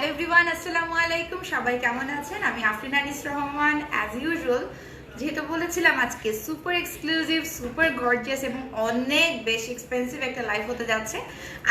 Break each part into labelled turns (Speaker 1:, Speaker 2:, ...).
Speaker 1: Hello everyone, আসসালামু আলাইকুম। সবাই কেমন আছেন? আমি আফরিন আনিস রহমান। অ্যাজ ইউজুয়াল যেহেতু বলেছিলাম আজকে সুপার এক্সক্লুসিভ, সুপার গর্জিয়াস এবং অনেক বেশি এক্সপেন্সিভ একটা লাইভ হতে যাচ্ছে।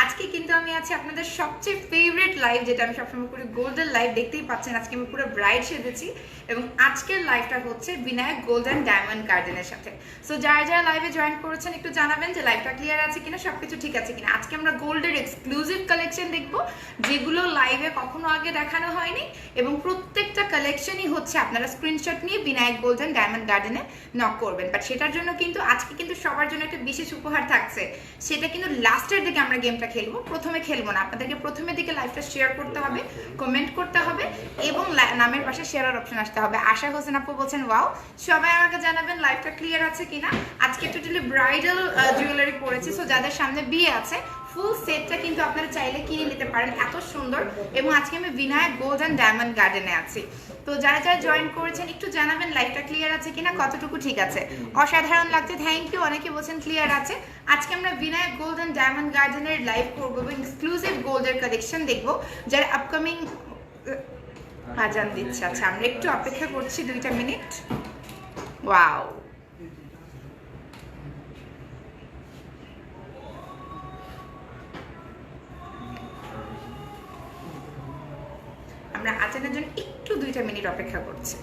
Speaker 1: আজকে কিন্তু আমি আছি আপনাদের সবচেয়ে ফেভারিট লাইভ, যেটা আমি সবসময় করি, গোল্ডেন লাইভ। দেখতেই পাচ্ছেন আজকে আমি পুরো ব্রাইট সেজেছি এবং আজকের লাইভটা হচ্ছে বিনায়ক গোল্ড অ্যান্ড ডায়মন্ড গার্ডেনের সাথে। সো যারা যারা লাইভে জয়েন করেছেন একটু জানাবেন যে লাইভটা ক্লিয়ার আছে কিনা, সবকিছু ঠিক আছে কিনা। আজকে আমরা গোল্ডের এক্সক্লুসিভ কালেকশন দেখবো, যেগুলো লাইভে কখনো আগে দেখানো হয়নি, এবং প্রত্যেকটা কালেকশনই হচ্ছে আপনারা স্ক্রিনশট নিয়ে বিনায়ক গোল্ড অ্যান্ড ডায়মন্ড গার্ডেনে নক করবেন। বাট সেটার জন্য কিন্তু আজকে কিন্তু সবার জন্য একটা বিশেষ উপহার থাকছে। সেটা কিন্তু লাস্টের দিকে আমরা গেমটা খেলবো, প্রথমে খেলবো না। আপনাদেরকে প্রথমের দিকে লাইভটা শেয়ার করতে হবে, কমেন্ট করতে হবে এবং নামের পাশে শেয়ার অপশন আসতে হবে। আশা হোসেন আপু বলছেন ওয়াও। সবাই আমাকে জানাবেন লাইভটা ক্লিয়ার আছে কিনা। আজকে টোটালি ব্রাইডাল জুয়েলারি পরেছি, সো যাদের সামনে বিয়ে আছে ফুল সেটটা কিন্তু আপনারা চাইলে কিনে নিতে পারেন, এত সুন্দর। এবং আজকে আমি বিনায়ক গোল্ড অ্যান্ড ডায়মন্ড গার্ডেনে আছি। তো যারা যারা জয়েন করেছেন একটু জানাবেন লাইভটা ক্লিয়ার আছে কিনা, কতটুকু ঠিক আছে। অসাধারণ লাগছে, থ্যাংক ইউ। অনেকে বলছেন ক্লিয়ার আছে। আজকে আমরা বিনায়ক গোল্ড অ্যান্ড ডায়মন্ড গার্ডেনের লাইভ করবো এবং এক্সক্লুসিভ গোল্ডের কালেকশন দেখবো, যারা আপকামিং আজান দিচ্ছে। আচ্ছা, আমরা একটু অপেক্ষা করছি 2টা মিনিট। ওয়াও, আমরা আজানের জন্য একটু 2টা মিনিট অপেক্ষা করছি।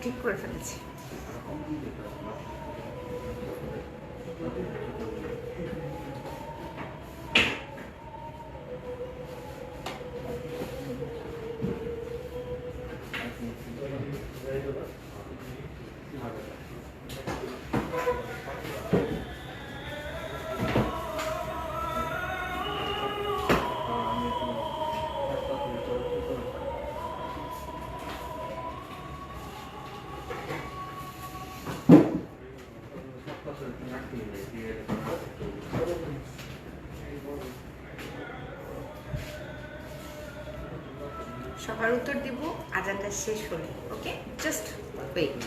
Speaker 1: ঠিক করে ফেলেছি। সবার উত্তর দিব আজানটা শেষ হলে। ওকে, জাস্ট ওয়েট।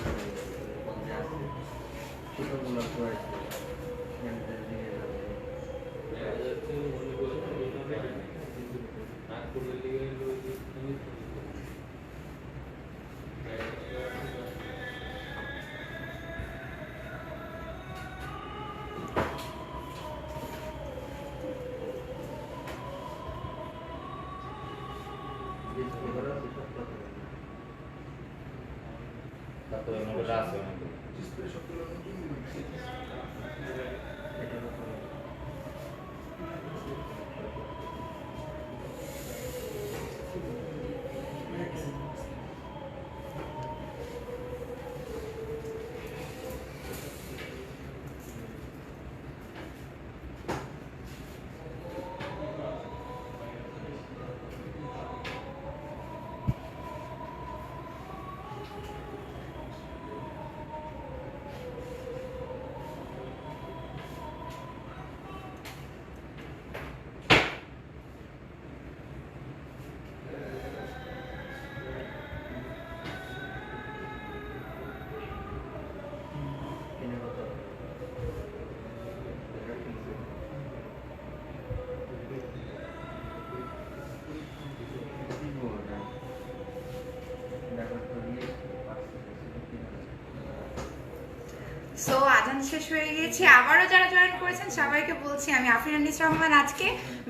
Speaker 1: সো আজান শেষ হয়ে গেছে, আবারও যারা জয়েন করেছেন সবাইকে বলছি আমি আফরিন আনিস রহমান। আজকে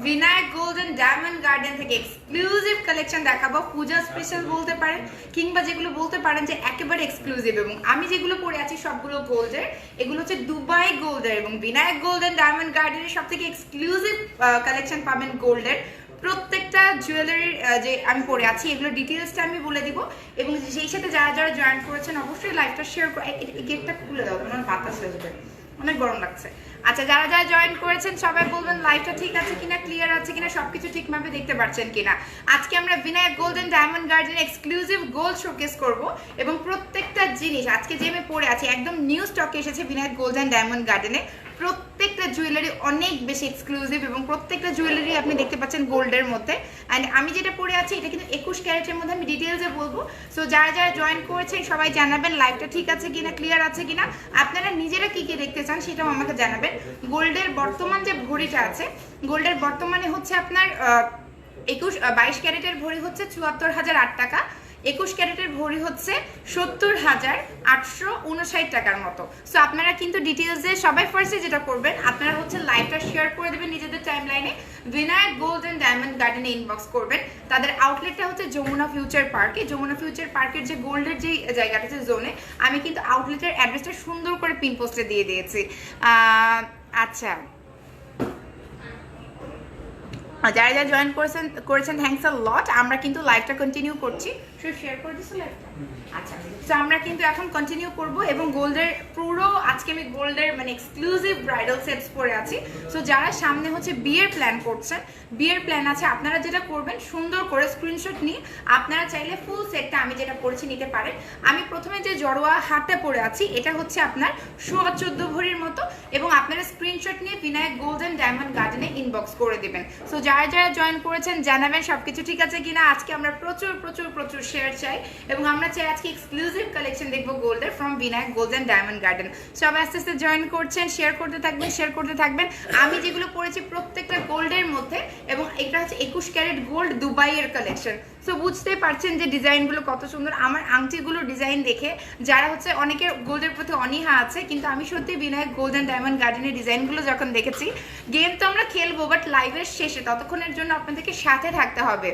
Speaker 1: Binayak Gold and Diamond Garden থেকে এক্সক্লুসিভ কালেকশন দেখাবো, পূজা স্পেশাল বলতে পারেন কিংবা যেগুলো বলতে পারেন যে একেবারে এক্সক্লুসিভ। এবং আমি যেগুলো পরে আছি সবগুলো গোল্ডের, এগুলো হচ্ছে দুবাই গোল্ডের এবং বিনায়ক গোল্ড এন্ড ডায়মন্ড গার্ডেনের সব থেকে এক্সক্লুসিভ কালেকশন পাবেন গোল্ডের। প্রত্যেকটা জুয়েলারির যে আমি পরে আছি এগুলোর ডিটেলসটা আমি বলে দিব, এবং সেই সাথে যারা যারা জয়েন করেছেন অবশ্যই লাইভটা শেয়ার করে। গেটটা খুলে দাও, তোমার বাতাস আসবে, অনেক গরম লাগছে। আচ্ছা, যারা যারা জয়েন করেছেন সবাই বলবেন লাইভটা ঠিক আছে কিনা, ক্লিয়ার আছে কিনা, সবকিছু ঠিকভাবে দেখতে পাচ্ছেন কিনা। আজকে আমরা Binayak Gold and Diamond Garden exclusive gold showcase করব, এবং প্রত্যেকটা জিনিস আজকে যে আমি পরে আছি একদম নিউ স্টকে এসেছে বিনায়ক গোল্ড এন্ড ডায়মন্ড গার্ডেনে। প্রত্যেকটা জুয়েলারি অনেক বেশি এক্সক্লুসিভ এবং প্রত্যেকটা জুয়েলারি আপনি দেখতে পাচ্ছেন গোল্ডের মধ্যে। অ্যান্ড আমি যেটা পরে আছি এটা কিন্তু 21 ক্যারেটের মধ্যে, আমি ডিটেলসে বলবো। সো যারা যারা জয়েন করেছেন সবাই জানাবেন লাইভটা ঠিক আছে কিনা, ক্লিয়ার আছে কিনা, আপনারা নিজেরা কি কি দেখতে চান সেটাও আমাকে জানাবেন। গোল্ডের বর্তমান যে ভরিটা আছে, গোল্ডের বর্তমানে হচ্ছে আপনার 22 ক্যারেটের ভরি হচ্ছে 74,008 টাকা, 21 ক্যারেটের ভরি হচ্ছে 70,859 টাকার মতো। সো আপনারা কিন্তু ডিটেলসে সবাই ফার্স্টে যেটা করবেন, আপনারা হচ্ছে লাইভটা শেয়ার করে দেবেন নিজেদের টাইম লাইনে, বিনায়ক গোল্ড এন্ড ডায়মন্ড গার্ডেনে ইনবক্স করবেন। তাদের আউটলেটটা হচ্ছে যমুনা ফিউচার পার্কে। যমুনা ফিউচার পার্কের যে গোল্ডের যে জায়গাটা আছে জোনে, আমি কিন্তু আউটলেটের অ্যাড্রেসটা সুন্দর করে পিন পোস্টে দিয়ে দিয়েছি। আচ্ছা, যারা যারা জয়েন করেছেন থ্যাঙ্কস আ লট। আমরা কিন্তু লাইভটা কন্টিনিউ করছি, শেয়ার করে দিচ্ছি লাইভটা। আচ্ছা, তো আমরা কিন্তু এখন কন্টিনিউ করব, এবং গোল্ডের পুরো আজকে আমি গোল্ডের মানে এক্সক্লুসিভ ব্রাইডাল সেটস পরে আছি। সো যারা সামনে হচ্ছে বিয়ের প্ল্যান করছেন, বিয়ের প্ল্যান আছে, আপনারা যেটা করবেন সুন্দর করে স্ক্রিনশট নিয়ে আপনারা চাইলে ফুল সেটটা আমি যেটা পরেছি নিতে পারেন। আমি প্রথমে যে জড়োয়া হারটা পরে আছি এটা হচ্ছে আপনার 14.5 ভরির মতো, এবং আপনারা স্ক্রিনশট নিয়ে বিনায়ক গোল্ড এন্ড ডায়মন্ড গার্ডেনে ইনবক্স করে দেবেন। সো যারা যারা জয়েন করেছেন জানাবেন সবকিছু ঠিক আছে কিনা। আজকে আমরা প্রচুর প্রচুর প্রচুর শেয়ার চাই, এবং আমরা চাই আজকে এক্সক্লুসিভ কালেকশন দেখবো গোল্ডের from Binayak Gold and Diamond Garden. সবাই আস্তে আস্তে জয়েন করছেন, শেয়ার করতে থাকবেন। আমি যেগুলো পরেছি প্রত্যেকটা গোল্ডের মধ্যে, এবং এটা হচ্ছে 21 ক্যারেট গোল্ড দুবাইয়ের কালেকশন। সো বুঝতেই পারছেন যে ডিজাইনগুলো কত সুন্দর। আমার আংটিগুলোর ডিজাইন দেখে যারা হচ্ছে অনেকের গোল্ডের প্রতি অনীহা আছে, কিন্তু আমি সত্যি বিনায়ক গোল্ড এন্ড ডায়মন্ড গার্ডেনের ডিজাইনগুলো যখন দেখেছি, গেম তো আমরা খেলবো বাট লাইভের শেষে ততক্ষণের জন্য আপনাদেরকে সাথে থাকতে হবে।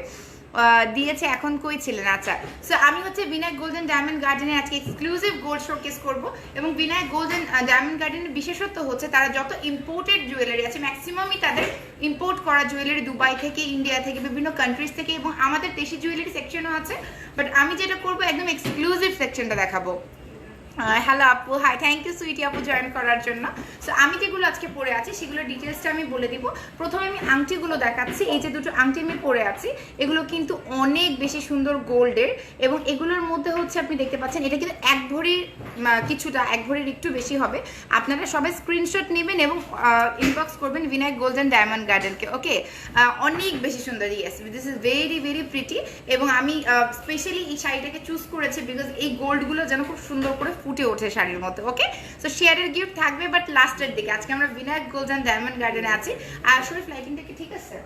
Speaker 1: দিয়েছে এখন কই ছিলেন। আচ্ছা, সো আমি হচ্ছে বিনায়ক গোল্ড এন্ড ডায়মন্ড গার্ডেনে আজকে এক্সক্লুসিভ গোল্ড শোকেস করব, এবং বিনায়ক গোল্ড এন্ড ডায়মন্ড গার্ডেনের বিশেষত্ব হচ্ছে তারা যত ইম্পোর্টেড জুয়েলারি আছে ম্যাক্সিমামই তাদের ইম্পোর্ট করা জুয়েলারি দুবাই থেকে, ইন্ডিয়া থেকে, বিভিন্ন কান্ট্রিজ থেকে, এবং আমাদের দেশি জুয়েলারি সেকশনও আছে। বাট আমি যেটা করবো একদম এক্সক্লুসিভ সেকশনটা দেখাবো। হ্যালো আপু, হাই, থ্যাংক ইউ সুইটি আপু জয়েন করার জন্য। সো আমি যেগুলো আজকে পরে আছি সেগুলোর ডিটেলসটা আমি বলে দিব। প্রথমে আমি আংটিগুলো দেখাচ্ছি। এই যে দুটো আংটি আমি পরে আছি, এগুলো কিন্তু অনেক বেশি সুন্দর গোল্ডের, এবং এগুলোর মধ্যে হচ্ছে আপনি দেখতে পাচ্ছেন এটা কিন্তু 1 ভরির কিছুটা, 1 ভরির একটু বেশি হবে। আপনারা সবাই স্ক্রিনশট নেবেন এবং ইনবক্স করবেন বিনায়ক গোল্ড এন্ড ডায়মন্ড গার্ডেনকে। ওকে, অনেক বেশি সুন্দর। Yes, this is very very pretty, এবং আমি স্পেশালি এই শাড়িটাকে চুজ করেছি বিকজ এই গোল্ডগুলো যেন খুব সুন্দর করে ফুটে ওঠে শাড়ির মধ্যে। ওকে, সো শেয়ারের গিফট থাকবে বাট লাস্টের দিকে। আজকে আমরা বিনায়ক গোল্ড এন্ড ডায়মন্ড গার্ডেনে আছি। আর শরীফ, লাইটিংটা কি ঠিক আছে?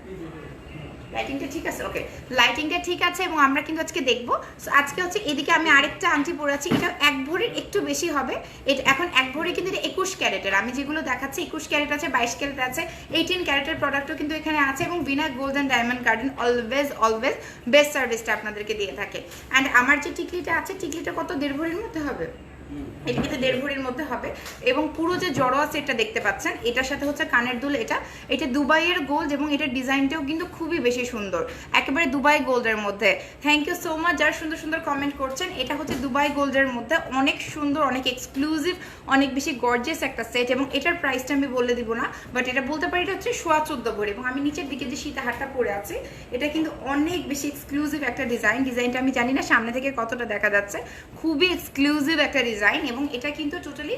Speaker 1: লাইটিংটা ঠিক আছে? ওকে, লাইটিংটা ঠিক আছে, এবং আমরা কিন্তু আজকে দেখবো। সো আজকে হচ্ছে এদিকে আমি আরেকটা আংটি পরে আছি, এটা 1 ভরির একটু বেশি হবে। এটা এখন 1 ভরি কিন্তু এটা 21 ক্যারেটের। আমি যেগুলো দেখাচ্ছি 21 ক্যারেট আছে, 22 ক্যারেট আছে, 18 ক্যারেটের প্রোডাক্টও কিন্তু এখানে আছে, এবং Binayak Gold and Diamond Garden always best সার্ভিসটা আপনাদেরকে দিয়ে থাকে। অ্যান্ড আমার যে টিকলিটা আছে, টিকলিটা কত 1.5 ভরির মধ্যে হবে, এটা কিন্তু 1.5 ভরির মধ্যে হবে। এবং পুরো যে জড়োয়া সেটটা দেখতে পাচ্ছেন এটার সাথে হচ্ছে কানের দুল, এটা দুবাইয়ের গোল্ড, এবং এটার ডিজাইনটাও কিন্তু খুবই বেশি সুন্দর, একেবারে দুবাই গোল্ডের মধ্যে। থ্যাংক ইউ সো মাচ যারা সুন্দর সুন্দর কমেন্ট করছেন। এটা হচ্ছে দুবাই গোল্ডের মধ্যে, অনেক সুন্দর, অনেক এক্সক্লুসিভ, অনেক বেশি গর্জিয়াস একটা সেট, এবং এটার প্রাইসটা আমি বলে দিব না, বাট এটা বলতে পারি এটা হচ্ছে 14.5 ভরি। এবং আমি নিচের দিকে যে সীতাহারটা পরে আছি এটা কিন্তু অনেক বেশি এক্সক্লুসিভ একটা ডিজাইনটা আমি জানি না সামনে থেকে কতটা দেখা যাচ্ছে, খুবই এক্সক্লুসিভ একটা ডিজাইন। এবং এটা কিন্তু টোটালি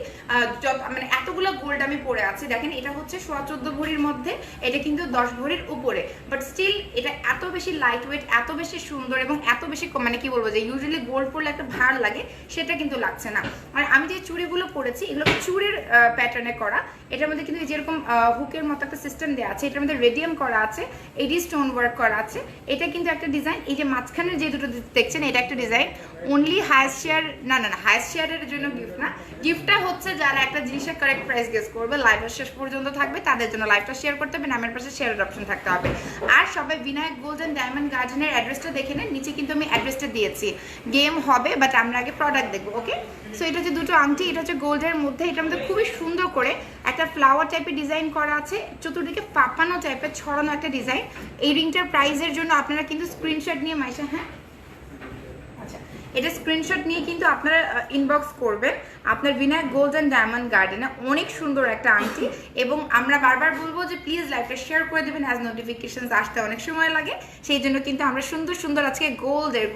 Speaker 1: মানে এতগুলো গোল্ড আমি পরে আছি, দেখেন এটা হচ্ছে 14.5 ভরির মধ্যে, এটা কিন্তু 10 ভরির উপরে, বাট স্টিল এটা এত বেশি লাইট ওয়েট, এত বেশি সুন্দর, এবং এত বেশি মানে কি বলবো যে ইউজুয়ালি গোল্ড পরলে একটা ভার লাগে সেটা কিন্তু লাগছে না। আর আমি যে চুড়িগুলো পরেছি এগুলো চুড়ির প্যাটার্নে করা, এটার মধ্যে কিন্তু যেরকম হুকের মতো একটা সিস্টেম দেওয়া আছে, এটার মধ্যে রেডিয়াম করা আছে, এডি স্টোন ওয়ার্ক করা আছে, এটা কিন্তু একটা ডিজাইন। এই যে মাঝখানের যে দুটো দেখছেন এটা একটা ডিজাইন, অনলি হাইয়েস্ট শেয়ার, না হাইয়েস্ট শেয়ারের জন্য গিফট না, গিফটটা হচ্ছে যারা একটা জিনিসের কারেক্ট প্রাইস গেস করবে, লাইভের শেষ পর্যন্ত থাকবে তাদের জন্য। লাইভটা শেয়ার করতে হবে, নামের পাশে শেয়ারের অপশন থাকতে হবে। আর সবাই বিনায়ক গোল্ড অ্যান্ড ডায়মন্ড গার্ডেনের অ্যাড্রেসটা দেখে নেন, নিচে কিন্তু আমি অ্যাড্রেসটা দিয়েছি। গেম হবে বাট আমরা আগে প্রোডাক্ট দেখবো, ওকে? সো এটা হচ্ছে দুটো আংটি, এটা হচ্ছে গোল্ডের মধ্যে, এটার মধ্যে খুবই সুন্দর করে একটা ফ্লাওয়ার টাইপের ডিজাইন করা আছে, চতুর্দিকে পাপানো টাইপের ছড়ানো একটা ডিজাইন। এই রিংটার প্রাইসের জন্য আপনারা কিন্তু স্ক্রিনশট নিয়ে মাইশা, হ্যাঁ আচ্ছা, এটা স্ক্রিনশট নিয়ে কিন্তু আপনারা ইনবক্স করবেন আপনার বিনায়ক গোল্ড অ্যান্ড ডায়মন্ড গার্ডেনে। অনেক সুন্দর একটা আংটি, এবং আমরা বারবার বলবো যে প্লিজ লাইভটা শেয়ার করে দেবেন, অ্যাজ নোটিফিকেশন আসতে অনেক সময় লাগে। সেই জন্য কিন্তু আমরা সুন্দর সুন্দর আজকে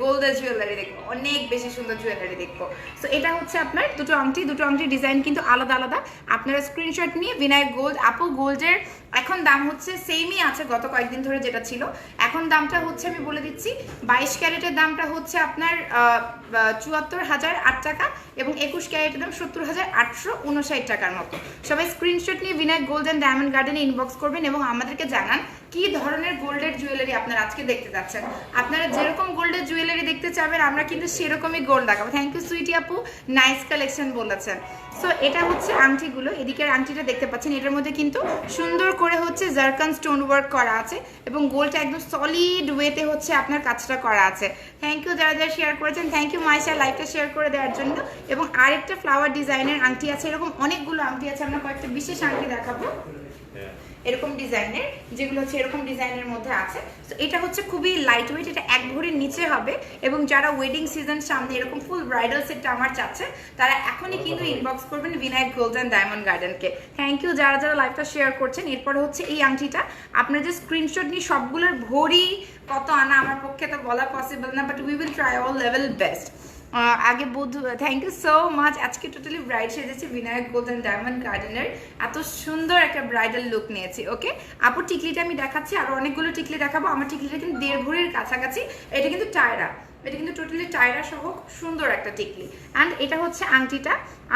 Speaker 1: গোল্ডের জুয়েলারি দেখবো, অনেক বেশি সুন্দর জুয়েলারি দেখবো। সো এটা হচ্ছে আপনার দুটো আংটির ডিজাইন কিন্তু আলাদা আলাদা। আপনারা স্ক্রিনশট নিয়ে বিনায়ক গোল্ড, আপু গোল্ডের এখন দাম হচ্ছে সেমই আছে গত কয়েকদিন ধরে যেটা ছিল। এখন দামটা হচ্ছে আমি বলে দিচ্ছি, 22 ক্যারেটের দামটা হচ্ছে আপনার 74,008 টাকা, এবং 21 ক্যারেটের দাম 70,859 টাকার মতো। সবাই স্ক্রিনশট নিয়ে বিনায়ক গোল্ড অ্যান্ড ডায়মন্ড গার্ডেনে ইনবক্স করবেন এবং আমাদেরকে জানান কি ধরনের গোল্ডের জুয়েলারি আপনারা আজকে দেখতে যাচ্ছেন। আপনারা যেরকম গোল্ডের জুয়েলারি দেখতে চাবেন আমরা কিন্তু সেরকমই গোল্ড দেখাবো। থ্যাংক ইউ সুইটি আপু, নাইস কালেকশন বলেছেন। সো এটা হচ্ছে আংটিগুলো, এদিকের আংটিটা দেখতে পাচ্ছেন, এটার মধ্যে কিন্তু সুন্দর করে হচ্ছে জারকান স্টোন ওয়ার্ক করা আছে এবং গোল্ডটা একদম সলিড ওয়েতে হচ্ছে আপনার কাজটা করা আছে। থ্যাংক ইউ যারা যারা শেয়ার করেছেন, থ্যাংক ইউ মাইশা লাইভটা শেয়ার করে দেওয়ার জন্য। এবং আরেকটা ফ্লাওয়ার ডিজাইনের আংটি আছে, এরকম অনেকগুলো আংটি আছে, আমরা কয়েকটা বিশেষ আংটি দেখাবো এরকম ডিজাইনের, যেগুলো হচ্ছে এরকম ডিজাইনের মধ্যে আছে। তো এটা হচ্ছে খুবই লাইট ওয়েট, এটা 1 ভরির নিচে হবে, এবং যারা ওয়েডিং সিজন সামনে এরকম ফুল ব্রাইডাল সেটটা আমার চাচ্ছে তারা এখনই কিন্তু ইনবক্স করবেন বিনায়ক গোল্ড অ্যান্ড ডায়মন্ড গার্ডেনকে। থ্যাংক ইউ যারা যারা লাইভটা শেয়ার করছেন। এরপরে হচ্ছে এই আংটিটা, আপনার যে স্ক্রিনশট নিয়ে সবগুলোর ভরি কত আনা আমার পক্ষে তো বলা পসিবল না, but we will try all level best. আগে বধু, থ্যাংক ইউ সো মাচ। আজকে টোটালি ব্রাইড সেজেছি বিনায়ক গোল্ড অ্যান্ড ডায়মন্ড গার্ডেনের, এত সুন্দর একটা ব্রাইডাল লুক নিয়েছি। ওকে আপু টিকলিটা আমি দেখাচ্ছি, আরো অনেকগুলো টিকলি দেখাবো। আমার টিকলিটা কিন্তু 1.5 ভরির কাছাকাছি, এটা কিন্তু টায়রা, এটা কিন্তু টোটালি টায়রা সহ সুন্দর একটা টিকলি। অ্যান্ড এটা হচ্ছে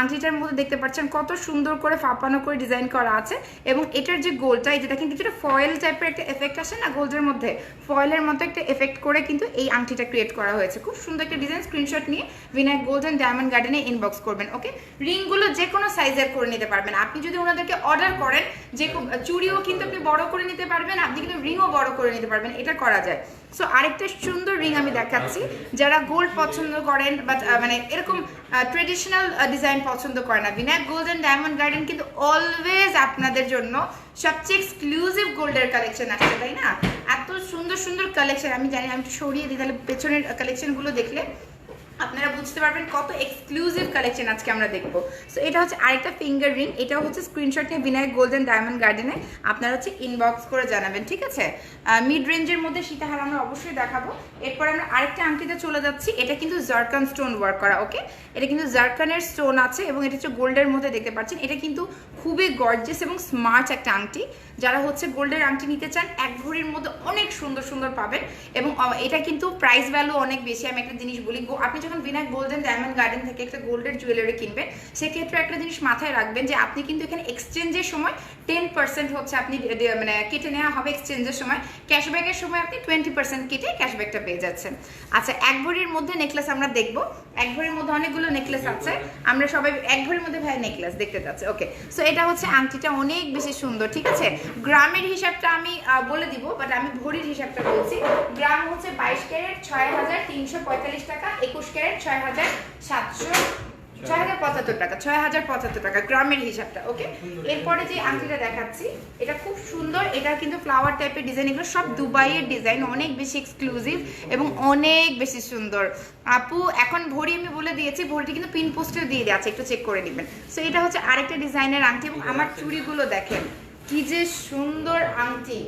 Speaker 1: আংটিটার মধ্যে দেখতে পাচ্ছেন কত সুন্দর করে ফাঁপানো করে ডিজাইন করা আছে, এবং এটার যে গোলটা, যেটা কিন্তু কিছুটা ফয়েল টাইপের একটা এফেক্ট আসে না গোল্ডের মধ্যে, ফয়েলের মতো একটা এফেক্ট করে কিন্তু এই আংটিটা ক্রিয়েট করা হয়েছে। খুব সুন্দর একটা ডিজাইন। স্ক্রিনশট নিয়ে বিনায়ক গোল্ড অ্যান্ড ডায়মন্ড গার্ডেনে ইনবক্স করবেন। ওকে রিংগুলো যে কোনো সাইজের করে নিতে পারবেন, আপনি যদি ওনাদেরকে অর্ডার করেন, যে চুড়িও কিন্তু আপনি বড় করে নিতে পারবেন, আপনি কিন্তু রিংও বড় করে নিতে পারবেন, এটা করা যায়। সো আরেকটা সুন্দর রিং আমি দেখাচ্ছি, যারা গোল্ড পছন্দ করেন বাট মানে এরকম ট্রেডিশনাল ডিজাইন পছন্দ করে না, Binayak gold and diamond Garden কিন্তু অলওয়েজ আপনাদের জন্য সবচেয়ে এক্সক্লুসিভ গোল্ডের কালেকশন আসছে, তাই না? এত সুন্দর সুন্দর কালেকশন, আমি জানি, আমি একটু সরিয়ে দিই তাহলে পেছনের কালেকশনগুলো দেখলে আপনারা বুঝতে পারবেন কত এক্সক্লুসিভ কালেকশন আজকে আমরা দেখবো। সো এটা হচ্ছে আরেকটা ফিঙ্গার রিং, এটাও হচ্ছে স্ক্রিনশট নিয়ে বিনায়ক গোল্ড অ্যান্ড ডায়মন্ড গার্ডেনে আপনারা হচ্ছে ইনবক্স করে জানাবেন, ঠিক আছে? মিড রেঞ্জের মধ্যে সীতাহার আমরা অবশ্যই দেখাবো। এরপর আমরা আরেকটা আংটিতে চলে যাচ্ছি, এটা কিন্তু জারকান স্টোন ওয়ার্ক করা। ওকে এটা কিন্তু জারকানের স্টোন আছে এবং এটা হচ্ছে গোল্ডের মধ্যে দেখতে পাচ্ছেন। এটা কিন্তু খুবই গর্জিয়াস এবং স্মার্ট একটা আংটি, যারা হচ্ছে গোল্ডের আংটি নিতে চান 1 ভরির মধ্যে অনেক সুন্দর সুন্দর পাবেন, এবং এটা কিন্তু প্রাইস ভ্যালু অনেক বেশি। আমি একটা জিনিস বলি, আপনি যখন Binayak gold and diamond Garden থেকে একটা গোল্ডের জুয়েলারি কিনবেন, সেক্ষেত্রে একটা জিনিস মাথায় রাখবেন যে আপনি কিন্তু এখানে এক্সচেঞ্জের সময় 10% হচ্ছে আপনি মানে কেটে নেওয়া হবে এক্সচেঞ্জের সময়, ক্যাশব্যাকের সময় আপনি 20% কেটে ক্যাশব্যাকটা পেয়ে যাচ্ছেন। আচ্ছা 1 ভরির মধ্যে নেকলেস আমরা দেখবো, 1 ভরির মধ্যে অনেকগুলো নেকলেস আছে, আমরা সবাই 1 ভরির মধ্যে ভাই নেকলেস দেখতে যাচ্ছে। ওকে সো এটা হচ্ছে আংটিটা অনেক বেশি সুন্দর, ঠিক আছে? গ্রামের হিসাবটা আমি বলে দিব, বাট আমি ভরির হিসাবটা বলছি। গ্রাম হচ্ছে 22 ক্যারেট 6,345 টাকা, 21 ক্যারেট 6,75 টাকা, 6,075 টাকা গ্রামের হিসাবটা। ওকে এরপরে যে আংটিটা দেখাচ্ছি এটা খুব সুন্দর, এটা কিন্তু ফ্লাওয়ার টাইপের ডিজাইন, এগুলো সব দুবাইয়ের ডিজাইন, অনেক বেশি এক্সক্লুসিভ এবং অনেক বেশি সুন্দর। আপু এখন ভরি আমি বলে দিয়েছি, ভরিটি কিন্তু পিন পোস্টে দিয়ে দেওয়া আছে, একটু চেক করে নেবেন। সো এটা হচ্ছে আরেকটা ডিজাইনের আংটি, এবং আমার চুড়িগুলো দেখেন কি যে সুন্দর আংটি,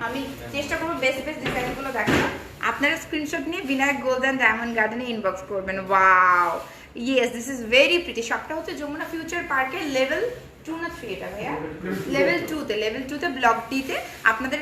Speaker 1: আমি চেষ্টা করবো বেস্ট ডিজাইনগুলো দেখানো। আপনারা স্ক্রিনশট নিয়ে বিনায়ক গোল্ড অ্যান্ড ডায়মন্ড গার্ডেনে ইনবক্স করবেন। Wow yes this is very pretty. শপটা হচ্ছে যমুনা ফিউচার পার্কের লেভেল 2 না 3, এটা ভাইয়া লেভেল 2তে ব্লক ডিতে। আপনাদের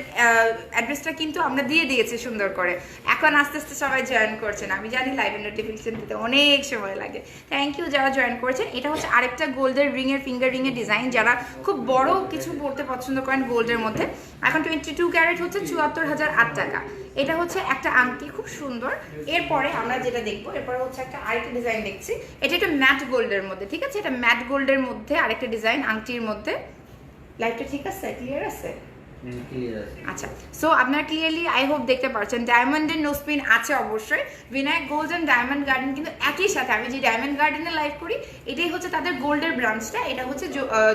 Speaker 1: অ্যাড্রেসটা কিন্তু আমরা দিয়ে দিয়েছি সুন্দর করে, এখন আস্তে আস্তে সবাই জয়েন করছেন। আমি জানি লাইভের নোটিফিকেশন দিতে অনেক সময় লাগে। থ্যাংক ইউ যারা জয়েন করেছেন। এটা হচ্ছে আরেকটা গোল্ডের রিংয়ের ফিঙ্গার রিংয়ের ডিজাইন, যারা খুব বড় কিছু পড়তে পছন্দ করেন গোল্ডের মধ্যে। এখন 22 ক্যারেট হচ্ছে 74,008 টাকা, এটা হচ্ছে একটা আংটি, খুব সুন্দর। এরপরে আমরা যেটা দেখবো, এরপরে হচ্ছে একটা আরেকটা ডিজাইন দেখছি, এটা একটু ম্যাট গোল্ডের মধ্যে, ঠিক আছে? এটা ম্যাট গোল্ডের মধ্যে আরেকটা ডিজাইন আংটির মধ্যে। লাইটটা ঠিক আছে, ক্লিয়ার আছে? আচ্ছা, সো আপনারা ক্লিয়ারলি আই হোপ দেখতে পাচ্ছেন ডায়মন্ডের নোসপিন আছে অবশ্যই। Binayak Gold and Diamond Garden কিন্তু একই সাথে, আমি যে ডায়মন্ড গার্ডেনে লাইভ করি এটাই হচ্ছে তাদের গোল্ডের ব্রাঞ্চটা, এটা হচ্ছে